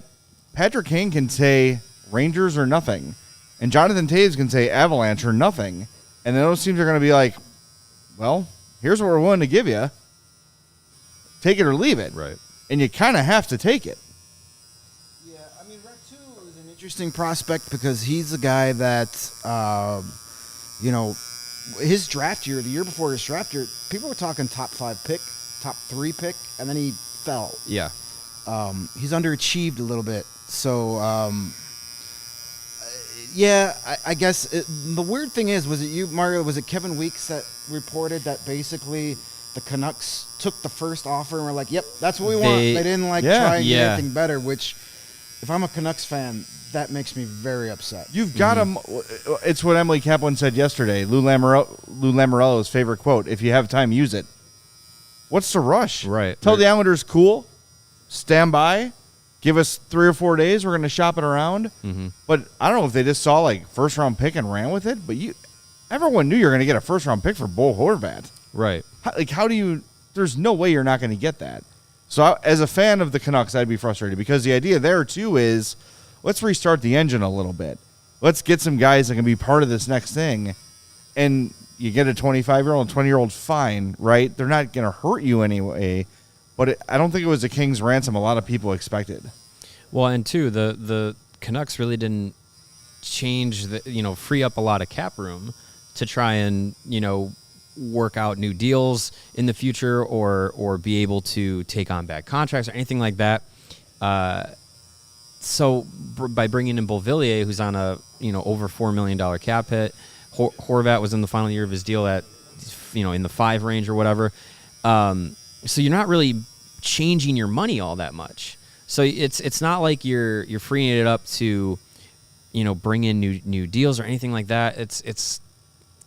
Patrick Kane can say Rangers or nothing, and Jonathan Toews can say Avalanche or nothing, and then those teams are going to be like, "Well, here's what we're willing to give you. Take it or leave it." right. And you kind of have to take it. Yeah, I mean, Retool is an interesting prospect because he's a guy that, his draft year, the year before his draft year, people were talking top 5 pick, top 3 pick, and then he fell. Yeah. He's underachieved a little bit. So, I guess the weird thing is, was it you, Mario? Was it Kevin Weeks that reported that basically the Canucks took the first offer and were like, "Yep, that's what we want." They didn't try and get anything better. Which, if I'm a Canucks fan, that makes me very upset. You've got him. It's what Emily Kaplan said yesterday. Lou Lamoriello's favorite quote: "If you have time, use it." What's the rush? Right. Tell the Islanders, cool, stand by, give us 3 or 4 days. We're going to shop it around. Mm-hmm. But I don't know if they just saw first round pick and ran with it. But everyone knew you were going to get a first round pick for Bo Horvat. Right. How do you? There's no way you're not going to get that. So as a fan of the Canucks, I'd be frustrated because the idea there too is, let's restart the engine a little bit. Let's get some guys that can be part of this next thing. And you get a 25-year-old, 20-year-old, fine, right? They're not going to hurt you anyway. But I don't think it was a king's ransom a lot of people expected. Well, and two, the Canucks really didn't change free up a lot of cap room to try and work out new deals in the future or be able to take on bad contracts or anything like that. So by bringing in Beauvillier, who's on a over $4 million cap hit, Horvat was in the final year of his deal at in the 5 range or whatever. So you're not really changing your money all that much. So it's not like you're freeing it up to bring in new deals or anything like that.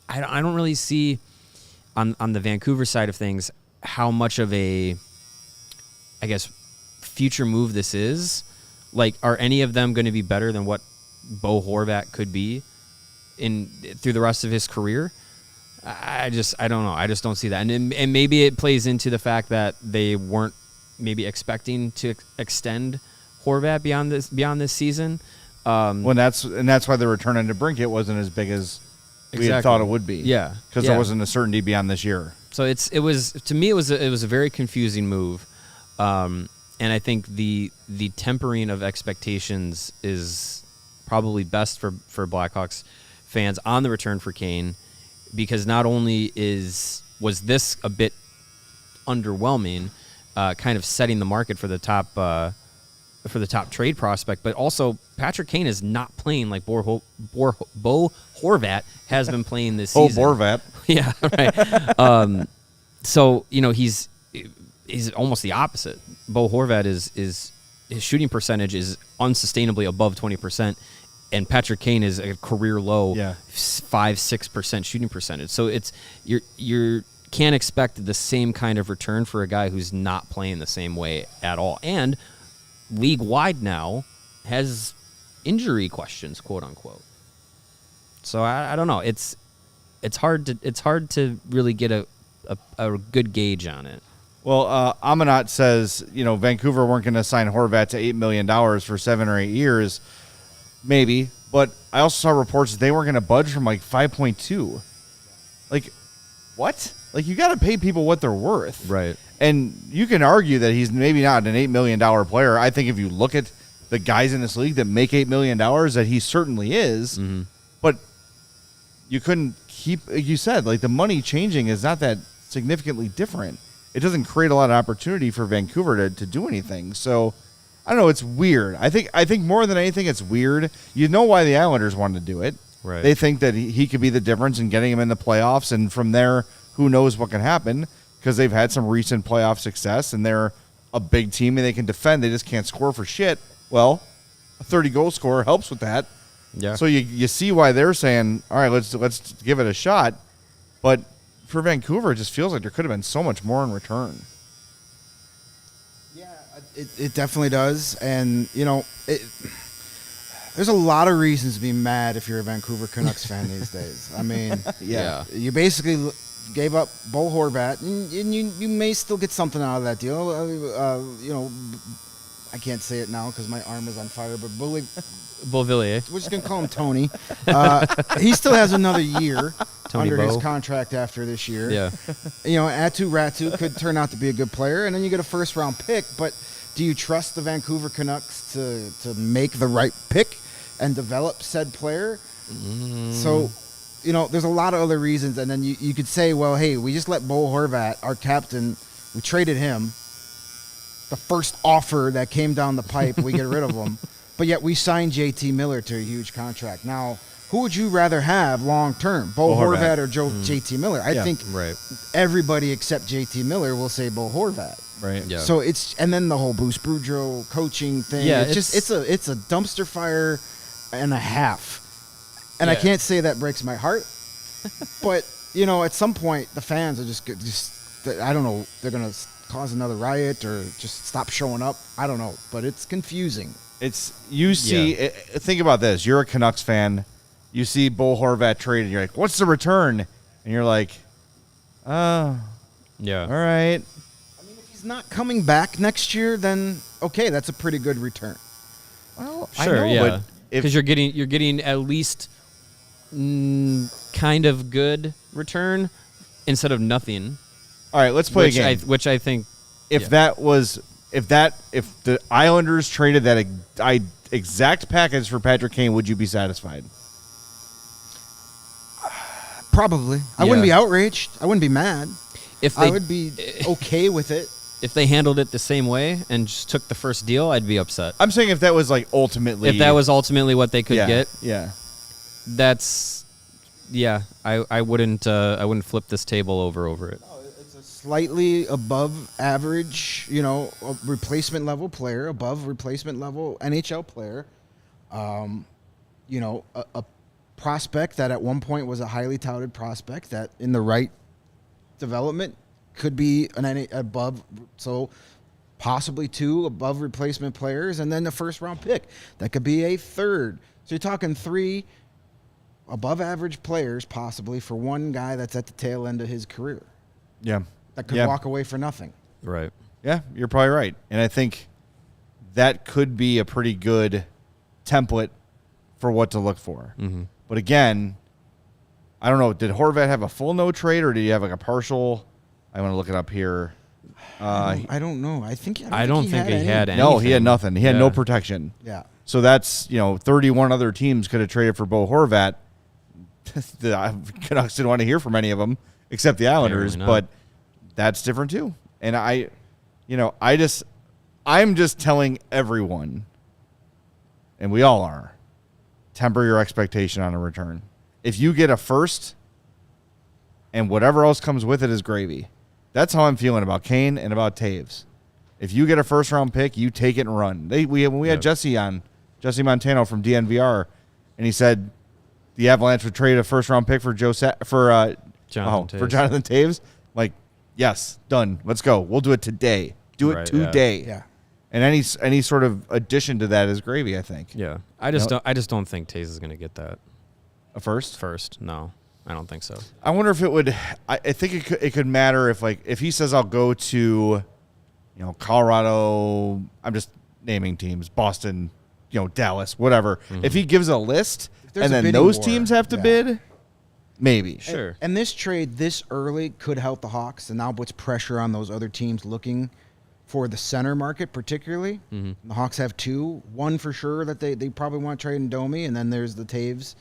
I don't really see on the Vancouver side of things how much of a, I guess, future move this is. Like, are any of them going to be better than what Bo Horvat could be through the rest of his career? I don't know. I just don't see that. And maybe it plays into the fact that they weren't maybe expecting to extend Horvat beyond this season. That's why the return on Debrincat wasn't as big as we had thought it would be. Yeah, because there wasn't a certainty beyond this year. So it was a very confusing move, and I think the tempering of expectations is probably best for Blackhawks fans on the return for Kane, because not only was this a bit underwhelming, kind of setting the market for the top trade prospect, but also Patrick Kane is not playing like Bo Horvat has been playing this season. Oh, Horvat. Yeah, right. So he's almost the opposite. Bo Horvat is his shooting percentage is unsustainably above 20%, and Patrick Kane is a career low 5-6% shooting percentage. So you can't expect the same kind of return for a guy who's not playing the same way at all, and league wide now has injury questions, quote unquote. So I don't know. It's hard to really get a good gauge on it. Well, Amanat says, Vancouver weren't going to sign Horvat to $8 million for 7 or 8 years, maybe. But I also saw reports that they weren't going to budge from 5.2. Like, what? Like, you got to pay people what they're worth. Right. And you can argue that he's maybe not an $8 million player. I think if you look at the guys in this league that make $8 million, that he certainly is. Mm-hmm. But you couldn't keep, you said, the money changing is not that significantly different. It doesn't create a lot of opportunity for Vancouver to do anything. So I don't know. It's weird. I think more than anything, it's weird. You know why the Islanders wanted to do it. Right. They think that he could be the difference in getting him in the playoffs, and from there, who knows what can happen, because they've had some recent playoff success, and they're a big team, and they can defend. They just can't score for shit. Well, a 30-goal scorer helps with that. Yeah. So you see why they're saying, all right, let's give it a shot. But for Vancouver, it just feels like there could have been so much more in return. Yeah, it definitely does. And, there's a lot of reasons to be mad if you're a Vancouver Canucks fan these days. I mean, Yeah. you basically gave up Bo Horvat, and you may still get something out of that deal. I can't say it now because my arm is on fire, but Beauvillier. we're just going to call him Tony. He still has another year Tony under his Bo. contract after this year. Yeah. Atu Ratu could turn out to be a good player, and then you get a first-round pick. But do you trust the Vancouver Canucks to make the right pick and develop said player? So, there's a lot of other reasons. And then you could say, well, hey, we just let Bo Horvat, our captain, we traded him. The first offer that came down the pipe, we get rid of him. But yet we signed JT Miller to a huge contract. Now, who would you rather have long term, Bo Horvat or JT Miller? I think everybody except JT Miller will say Bo Horvat. Right. Yeah. So and then the whole Bruce Boudreau coaching thing. Yeah, it's a dumpster fire and a half. And I Yeah. can't say that breaks my heart. But at some point the fans are just I don't know, they're gonna cause another riot or just stop showing up. I don't know, but it's confusing. Think about this. You're a Canucks fan. You see Bo Horvat traded. You're like, what's the return? And you're like, oh, Yeah. all right. I mean, if he's not coming back next year, then okay, that's a pretty good return. Well, Sure, I know, yeah. but Because you're getting at least kind of good return instead of nothing. all right, let's play a game. Which I think If the Islanders traded that exact package for Patrick Kane, would you be satisfied? Probably. I wouldn't be outraged. I wouldn't be mad. if I they would be okay with it. if they handled it the same way and just took the first deal, I'd be upset. I'm saying if that was like ultimately, If that was ultimately what they could get, yeah. that's I wouldn't flip this table over it. It's a slightly above average, a replacement level player, above replacement level NHL player. A prospect that at one point was a highly touted prospect that in the right development could be above, so possibly two above replacement players, and then the first round pick that could be a third. So you're talking three above average players possibly for one guy that's at the tail end of his career Yeah. that could walk away for nothing. Right. Yeah, you're probably right. And I think that could be a pretty good template for what to look for. Mm-hmm. But again, I don't know. Did Horvat have a full no trade, or did he have like a partial? I want to look it up here. I don't know. I think I don't think he had any. No, he had nothing. He had no Yeah. protection. Yeah. So that's 31 other teams could have traded for Bo Horvat. The Canucks didn't want to hear from any of them except the Islanders, Apparently not. but that's different too. And I'm just telling everyone, and we all are, temper your expectation on a return. If you get a first and whatever else comes with it is gravy. That's how I'm feeling about Kane and about Toews. If you get a first-round pick, you take it and run. When we had Jesse on, Jesse Montano from DNVR, and he said the Avalanche would trade a first-round pick for Jonathan Toews. Like, yes, done. Let's go. We'll do it today. Do it Right, yeah. today. Yeah. And any sort of addition to that is gravy, I think. Yeah. I just don't think Toews is going to get that A first? first. No, I don't think so. I wonder if it would. I think it could matter if he says I'll go to, Colorado. I'm just naming teams. Boston, Dallas, whatever. Mm-hmm. If he gives a list there's and a then bidding those war, teams have to yeah. bid, maybe. Sure. And this trade this early could help the Hawks, and now puts pressure on those other teams looking for the center market, particularly. Mm-hmm. The Hawks have two. One for sure that they probably want to trade in Domi, and then there's the Toews.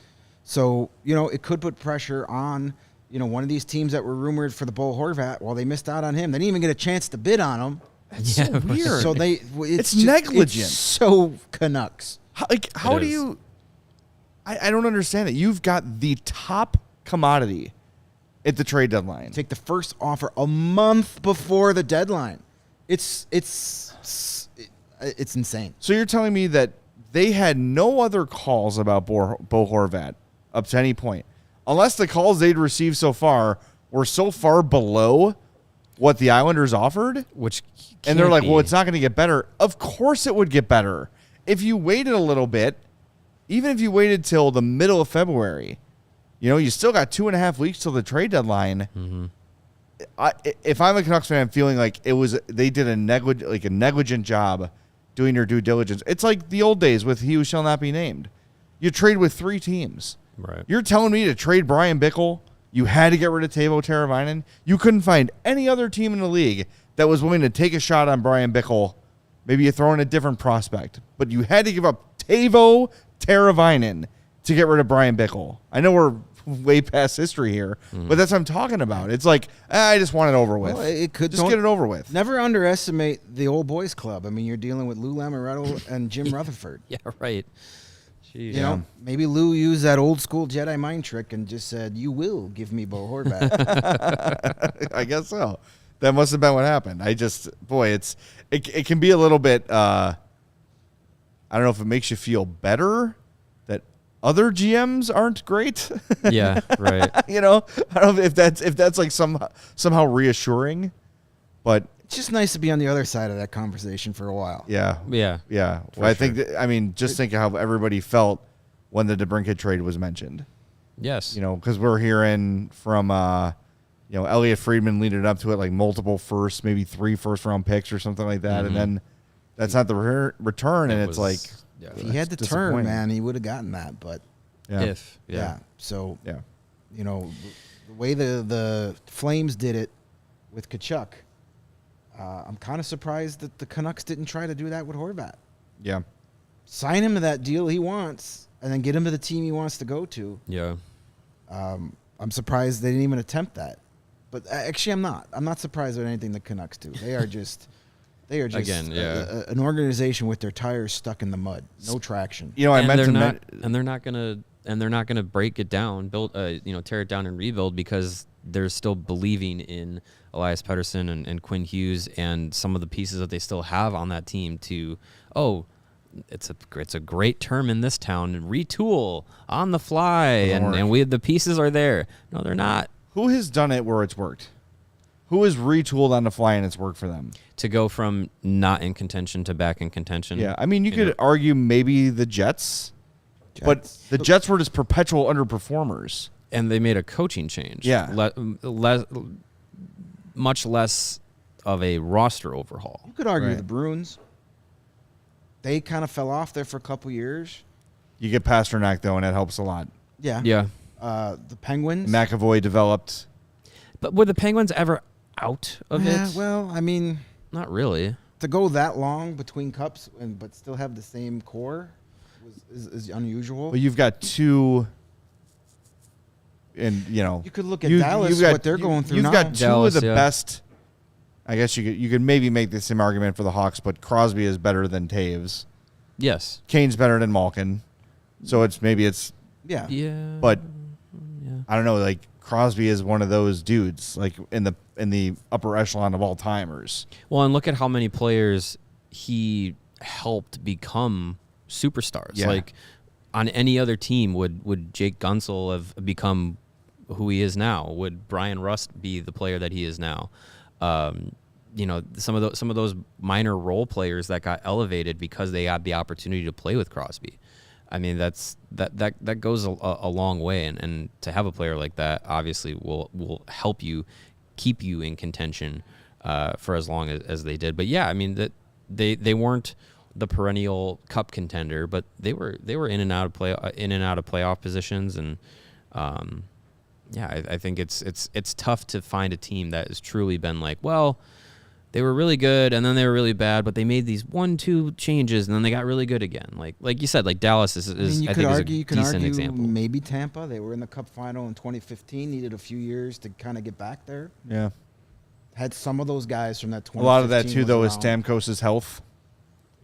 So, it could put pressure on, one of these teams that were rumored for the Bo Horvat. Well, they missed out on him. They didn't even get a chance to bid on him. That's so weird. So it's negligent. It's so Canucks. How do you? I don't understand it. You've got the top commodity at the trade deadline. Take the first offer a month before the deadline. It's insane. So you're telling me that they had no other calls about Bo Horvat up to any point, unless the calls they'd received so far were so far below what the Islanders offered? And they're like, well, it's not going to get better. Of course it would get better. If you waited a little bit, even if you waited till the middle of February, you still got 2.5 weeks till the trade deadline. Mm-hmm. If I'm a Canucks fan, I'm feeling like they did a negligent job doing their due diligence. It's like the old days with he who shall not be named. You trade with 3 teams. Right. You're telling me to trade Brian Bickle, you had to get rid of Teuvo Teravainen. You couldn't find any other team in the league that was willing to take a shot on Brian Bickle. Maybe you throw in a different prospect, but you had to give up Teuvo Teravainen to get rid of Brian Bickle. I know we're way past history here, but that's what I'm talking about. It's like, I just want it over with. Well, it could just get it over with. Never underestimate the old boys club. I mean, you're dealing with Lou Lamoriello and Jim Rutherford. Yeah, right. Jeez. You know, maybe Lou used that old school Jedi mind trick and just said, "You will give me Bo Horvat." I guess so. That must have been what happened. It can be a little bit. I don't know if it makes you feel better that other GMs aren't great. Yeah, right. I don't know if that's like somehow reassuring, but it's just nice to be on the other side of that conversation for a while. Yeah. Well, I think just think of how everybody felt when the Debrincat trade was mentioned. Yes. Because we're hearing from Elliot Friedman leading up to it, like multiple first, maybe 3 first-round picks or something like that, and then that's not the return, and it's like, if he had the turn, man, he would have gotten that, but So the way the Flames did it with Tkachuk, I'm kind of surprised that the Canucks didn't try to do that with Horvat. Yeah. Sign him to that deal he wants, and then get him to the team he wants to go to. Yeah. I'm surprised they didn't even attempt that. But actually, I'm not. I'm not surprised at anything the Canucks do. They are just Again, an organization with their tires stuck in the mud, no traction. And they're not gonna break it down, tear it down and rebuild, because they're still believing in Elias Pettersson and Quinn Hughes and some of the pieces that they still have on that team it's a great term in this town, and retool on the fly, and the pieces are there. No, they're not. Who has done it where it's worked? Who has retooled on the fly and it's worked for them? To go from not in contention to back in contention. Yeah, I mean, you could argue maybe the Jets, but the Jets were just perpetual underperformers. And they made a coaching change. Yeah. Much less of a roster overhaul. You could argue the Bruins. They kind of fell off there for a couple years. You get Pasternak, though, and that helps a lot. Yeah. Yeah. The Penguins. McAvoy developed. But were the Penguins ever out of it? Yeah, well, I mean, not really. To go that long between cups but still have the same core is unusual. Well, you've got 2, and you could look at Dallas, what they're going through now. You've got 2 of the best. I guess you could maybe make the same argument for the Hawks, but Crosby is better than Toews. Yes. Kane's better than Malkin. So it's yeah. But I don't know, like Crosby is one of those dudes, like in the upper echelon of all timers. Well, and look at how many players he helped become superstars. Yeah. Like on any other team, would Jake Gunsel have become who he is now? Would Brian Rust be the player that he is now? Some of those minor role players that got elevated because they had the opportunity to play with Crosby. I mean, that goes a long way, and to have a player like that obviously will help you keep you in contention for as long as they did. But yeah, I mean that they weren't the perennial cup contender, but they were in and out of playoff positions, and I think it's tough to find a team that has truly been like, well, they were really good and then they were really bad, but they made these 1-2 changes and then they got really good again. Like you said, like Dallas is you I could think argue, is a decent example. Maybe Tampa. They were in the Cup final in 2015, needed a few years to kind of get back there. Yeah. had some of those guys from that 2015. A lot of that too, was though, is around. Stamkos' health.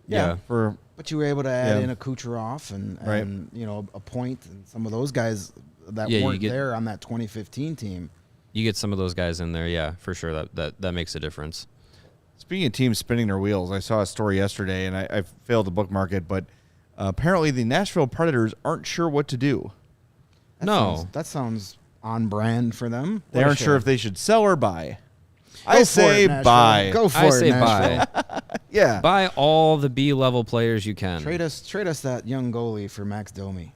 Yeah. But you were able to add Yeah. in a Kucherov and Right. you know, a point and some of those guys that Yeah, you weren't get- there on that 2015 team. You get some of those guys in there, yeah, for sure. That makes a difference. Speaking of teams spinning their wheels, I saw a story yesterday, and I failed to bookmark it, but apparently the Nashville Predators aren't sure what to do. That sounds on brand for them. They aren't sure if they should sell or buy. I Go for say it, Nashville. buy. Go for I it, say Nashville. buy. Yeah. Buy all the B-level players you can. Trade us that young goalie for Max Domi.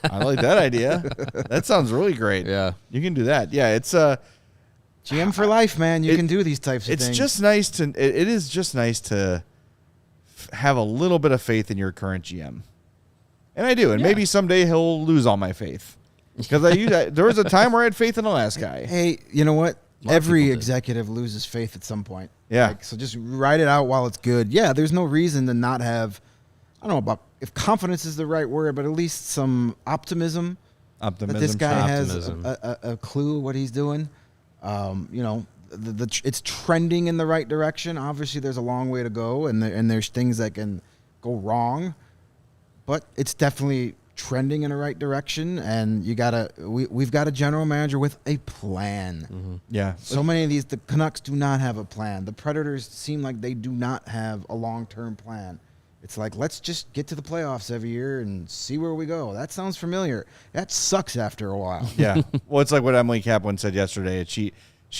I like that idea. That sounds really great. Yeah. You can do that. Yeah, it's GM for life, man. You It- can do these types of it's things. just nice to it is just nice to have a little bit of faith in your current GM. And I do. And maybe someday he'll lose all my faith. Because there was a time where I had faith in the last guy. Hey, you know what? A lot of Every people did. executive loses faith at some point. Yeah. So just ride it out while it's good. Yeah, there's no reason to not have, I don't know about if confidence is the right word, but at least some optimism. Optimism. That this guy has Optimism. a clue what he's doing. You know, it's trending in the right direction. Obviously, there's a long way to go, and there's things that can go wrong, but it's definitely trending in the right direction. And we've got a general manager with a plan. Yeah. So many of the Canucks do not have a plan. The Predators seem like they do not have a long-term plan. It's like, let's just get to the playoffs every year and see where we go. That sounds familiar. That sucks after a while. Yeah. Well, it's like what Emily Kaplan said yesterday. She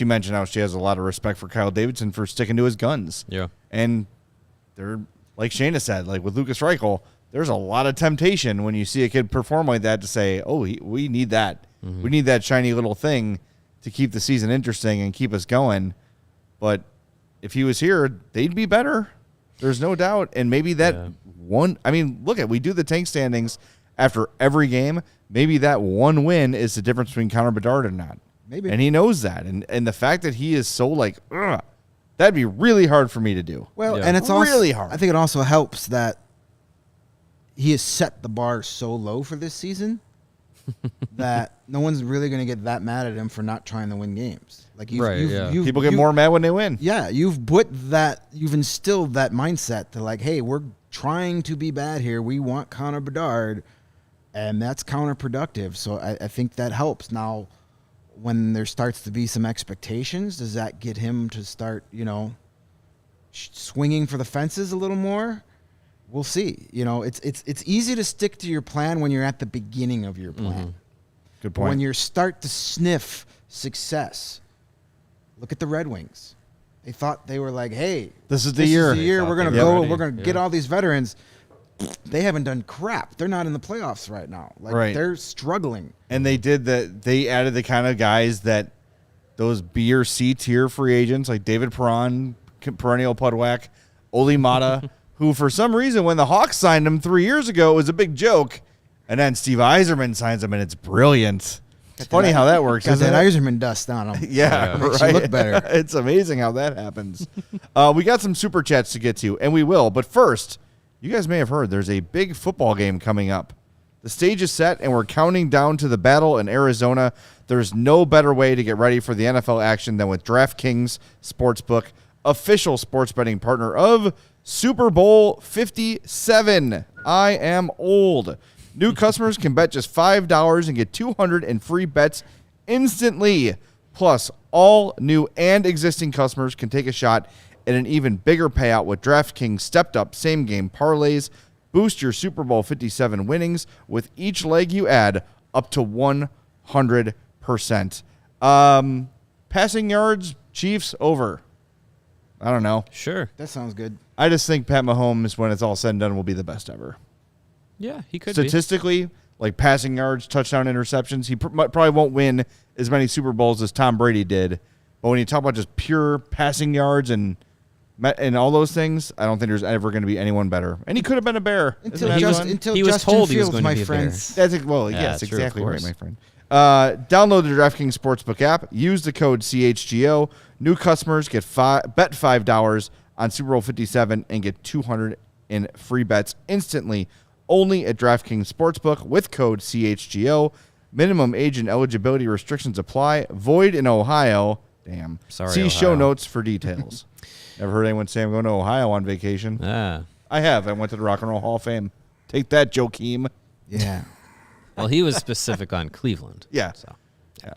mentioned how she has a lot of respect for Kyle Davidson for sticking to his guns. Yeah. And they're, like Shayna said, like with Lukas Reichel, there's a lot of temptation when you see a kid perform like that to say, oh, we need that. We need that shiny little thing to keep the season interesting and keep us going. But if he was here, they'd be better. There's no doubt. And maybe that one, I mean, we do the tank standings after every game. Maybe that one win is the difference between Connor Bedard and not. Maybe. And he knows that. And the fact that he is so like, ugh, that'd be really hard for me to do. Well, Yeah. and it's also Really hard. I think it also helps that he has set the bar so low for this season that no one's really going to get that mad at him for not trying to win games. Like People get more mad when they win. Yeah, you've instilled that mindset to like, hey, we're trying to be bad here. We want Connor Bedard, and that's counterproductive. So I think that helps. Now, when there starts to be some expectations, does that get him to start, swinging for the fences a little more? We'll see. It's easy to stick to your plan when you're at the beginning of your plan. Good But point. when you start to sniff success, look at the Red Wings. They thought they were like, hey, This is the year. We're going to they were go. ready. We're going to Yeah. get all these veterans. They haven't done crap. They're not in the playoffs right now. Like Right. they're struggling. And they did that. They added the kind of guys that those B or C tier free agents like David Perron, perennial Pudwack, Oli Mata, who for some reason when the Hawks signed him 3 years ago it was a big joke, and then Steve Eiserman signs him and it's brilliant. It's funny how that works. Got Isn't that it? Eiserman dust on them. Yeah, Makes right. you look better. It's amazing how that happens. We got some super chats to get to, and we will. But first, you guys may have heard there's a big football game coming up. The stage is set, and we're counting down to the battle in Arizona. There's no better way to get ready for the NFL action than with DraftKings Sportsbook, official sports betting partner of Super Bowl 57. I am old. New customers can bet just $5 and get $200 in free bets instantly. Plus, all new and existing customers can take a shot at an even bigger payout with DraftKings stepped-up same-game parlays. Boost your Super Bowl 57 winnings with each leg you add up to 100%. Passing yards, Chiefs, over. I don't know. Sure. That sounds good. I just think Pat Mahomes, when it's all said and done, will be the best ever. Yeah, he could be. Statistically, like passing yards, touchdown, interceptions, he probably won't win as many Super Bowls as Tom Brady did. But when you talk about just pure passing yards and all those things, I don't think there's ever going to be anyone better. And he could have been a Bear. Isn't that fun? Until He was Justin told he was Fields, going to my be a Bear. friends. That's well, Yeah, yes, true, exactly of right, course. my friend. Download the DraftKings Sportsbook app. Use the code CHGO. New customers get bet $5 on Super Bowl 57 and get $200 in free bets instantly. Only at DraftKings Sportsbook with code CHGO. Minimum age and eligibility restrictions apply. Void in Ohio. Damn. Sorry, See Ohio. show notes for details. Ever heard anyone say I'm going to Ohio on vacation? Ah. I have. I went to the Rock and Roll Hall of Fame. Take that, Joakim. Yeah. Well, he was specific on Cleveland. Yeah. So. Yeah.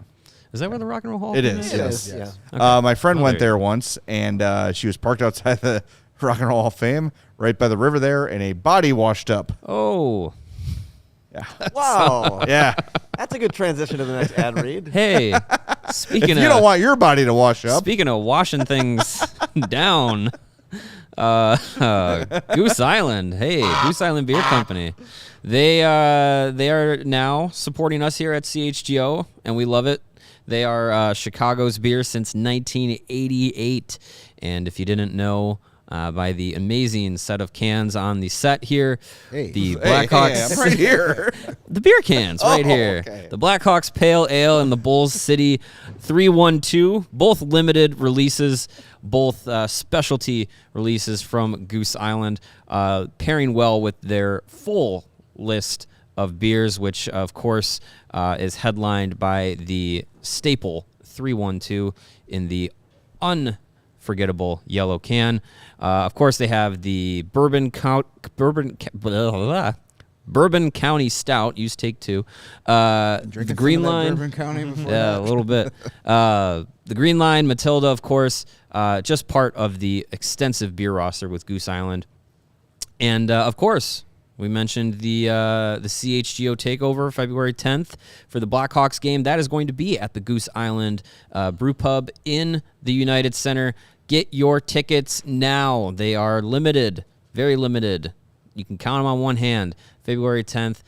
Is that where the Rock and Roll Hall? It of Fame is, It yes. is, yeah. Okay. My friend Oh, went there you there once, and she was parked outside the Rock and Roll Hall of Fame, right by the river there, and a body washed up. Oh. Yeah. Wow. Yeah. That's a good transition to the next ad read. Hey, If speaking you of don't want your body to wash up, speaking of washing things down, Goose Island. Hey, Goose Island Beer Company. They are now supporting us here at CHGO, and we love it. They are Chicago's beer since 1988, and if you didn't know, by the amazing set of cans on the set here, Hey. the Hey, Blackhawks. I'm right here. The beer cans right Oh, here. okay. The Blackhawks Pale Ale and the Bulls City 312, both limited releases, both specialty releases from Goose Island, pairing well with their full list of beers, which of course is headlined by the staple 312 in the unforgettable yellow can. Of course, they have the Bourbon County Stout. Use take two. The Drinking Green some of that Line. Bourbon County before Yeah, that? a little bit. The Green Line, Matilda, of course, just part of the extensive beer roster with Goose Island. And, of course, we mentioned the CHGO takeover February 10th for the Blackhawks game. That is going to be at the Goose Island Brew Pub in the United Center. Get your tickets now. They are limited, very limited. You can count them on one hand. February 10th,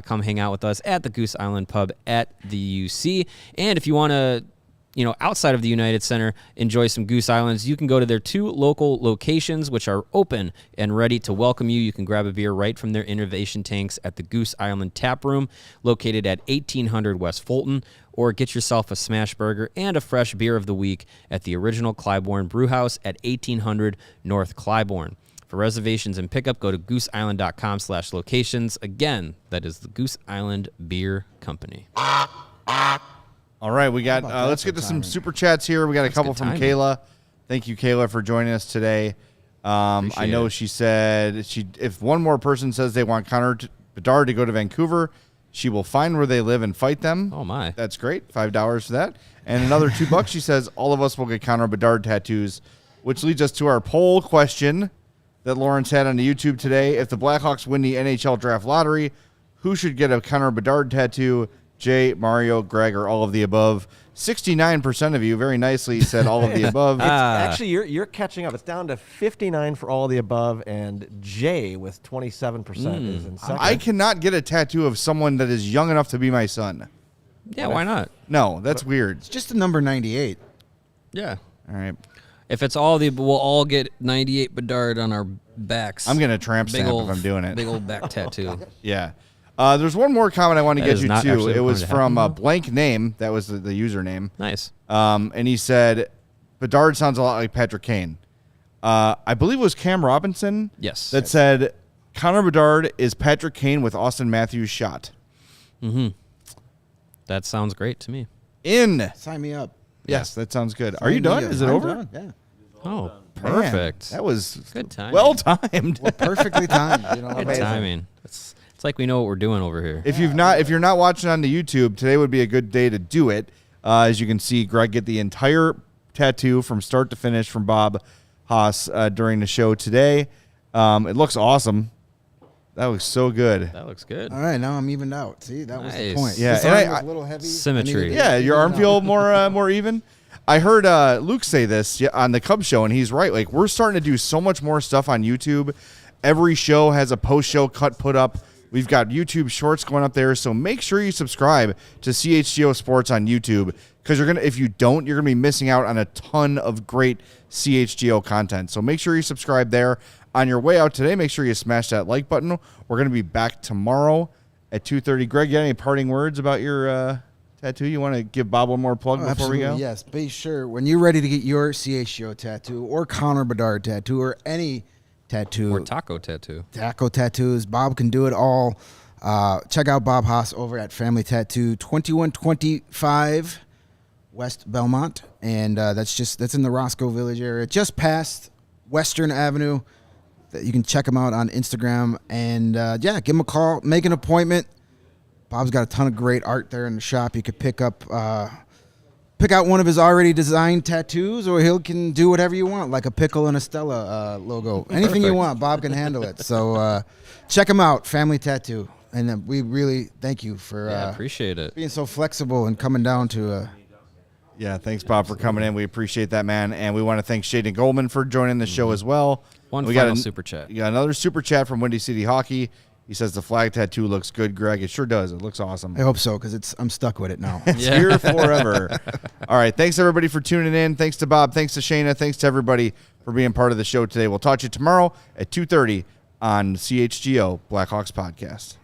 come hang out with us at the Goose Island Pub at the UC. And if you want to, outside of the United Center, enjoy some Goose Islands, you can go to their 2 local locations, which are open and ready to welcome you. You can grab a beer right from their innovation tanks at the Goose Island Tap Room, located at 1800 West Fulton, or get yourself a smash burger and a fresh beer of the week at the original Clybourne Brewhouse at 1800 North Clybourne. For reservations and pickup, go to gooseisland.com/locations. Again, that is the Goose Island Beer Company. All right, we got. Let's get to some super chats here. We got a couple good from timing. Kayla. Thank you, Kayla, for joining us today. I Appreciate know it. she said if one more person says they want Connor Bedard to go to Vancouver, she will find where they live and fight them. Oh, my. That's great. $5 for that, and another $2. She says all of us will get Connor Bedard tattoos, which leads us to our poll question that Lawrence had on the YouTube today. If the Blackhawks win the NHL draft lottery, who should get a Connor Bedard tattoo? Jay, Mario, Greg, or all of the above? 69% of you very nicely said all of the above. Actually, you're catching up. It's down to 59 for all the above, and Jay with 27% is in second. I cannot get a tattoo of someone that is young enough to be my son. Yeah, why not? No, that's weird. It's just the number 98. Yeah. All right. If it's all the, we'll all get 98 Bedard on our backs. I'm going to tramp Big stamp old, if I'm doing it. Big old back tattoo. Yeah. There's one more comment I want to That get is you not to. actually It was going to from happen, blank name. That was the username. Nice. And he said, Bedard sounds a lot like Patrick Kane. I believe it was Cam Robinson Yes. that said, Connor Bedard is Patrick Kane with Austin Matthews shot. That sounds great to me. Sign me up. Yes, that sounds good. Are Sign you me done? up. Is it I'm over? done, yeah. Oh, Man, perfect. that was Good timing. well timed. Well, perfectly timed. You know, Good amazing. timing. It's like we know what we're doing over here. If you're not watching on the YouTube, today would be a good day to do it. As you can see, Greg get the entire tattoo from start to finish from Bob Haase during the show today. It looks awesome. That looks so good. That looks good. All right, now I'm evened out. See, that was the Nice. point. Yeah, This and arm I- was a little heavy. Symmetry. Yeah, your arm feel more even. I heard Luke say this on the Cubs show, and he's right. Like, we're starting to do so much more stuff on YouTube. Every show has a post-show cut put up. We've got YouTube Shorts going up there, so make sure you subscribe to CHGO Sports on YouTube, because if you don't, you're gonna be missing out on a ton of great CHGO content. So make sure you subscribe there. On your way out today, make sure you smash that like button. We're gonna be back tomorrow at 2:30. Greg, you got any parting words about your tattoo? You want to give Bob one more plug before Absolutely, we go? yes. Be sure when you're ready to get your CHGO tattoo or Connor Bedard tattoo or any tattoo Or taco tattoo. taco tattoos, Bob can do it all. Check out Bob Haase over at Family Tattoo 2125 West Belmont, and that's in the Roscoe Village area, just past Western Avenue. You can check him out on Instagram, and give him a call, make an appointment. Bob's got a ton of great art there in the shop. You could pick out one of his already designed tattoos, or he can do whatever you want, like a Pickle and a Stella logo. Anything you want, Bob can handle it. So check him out, Family Tattoo. And we really thank you for appreciate it, being so flexible and coming down to. Yeah, thanks, Bob, for coming in. We appreciate that, man. And we want to thank Shayna Goldman for joining the show as well. We got a super chat. We got another super chat from Windy City Hockey. He says the flag tattoo looks good, Greg. It sure does. It looks awesome. I hope so, because I'm stuck with it now. It's here forever. All right. Thanks, everybody, for tuning in. Thanks to Bob. Thanks to Shayna. Thanks to everybody for being part of the show today. We'll talk to you tomorrow at 2:30 on CHGO Blackhawks Podcast.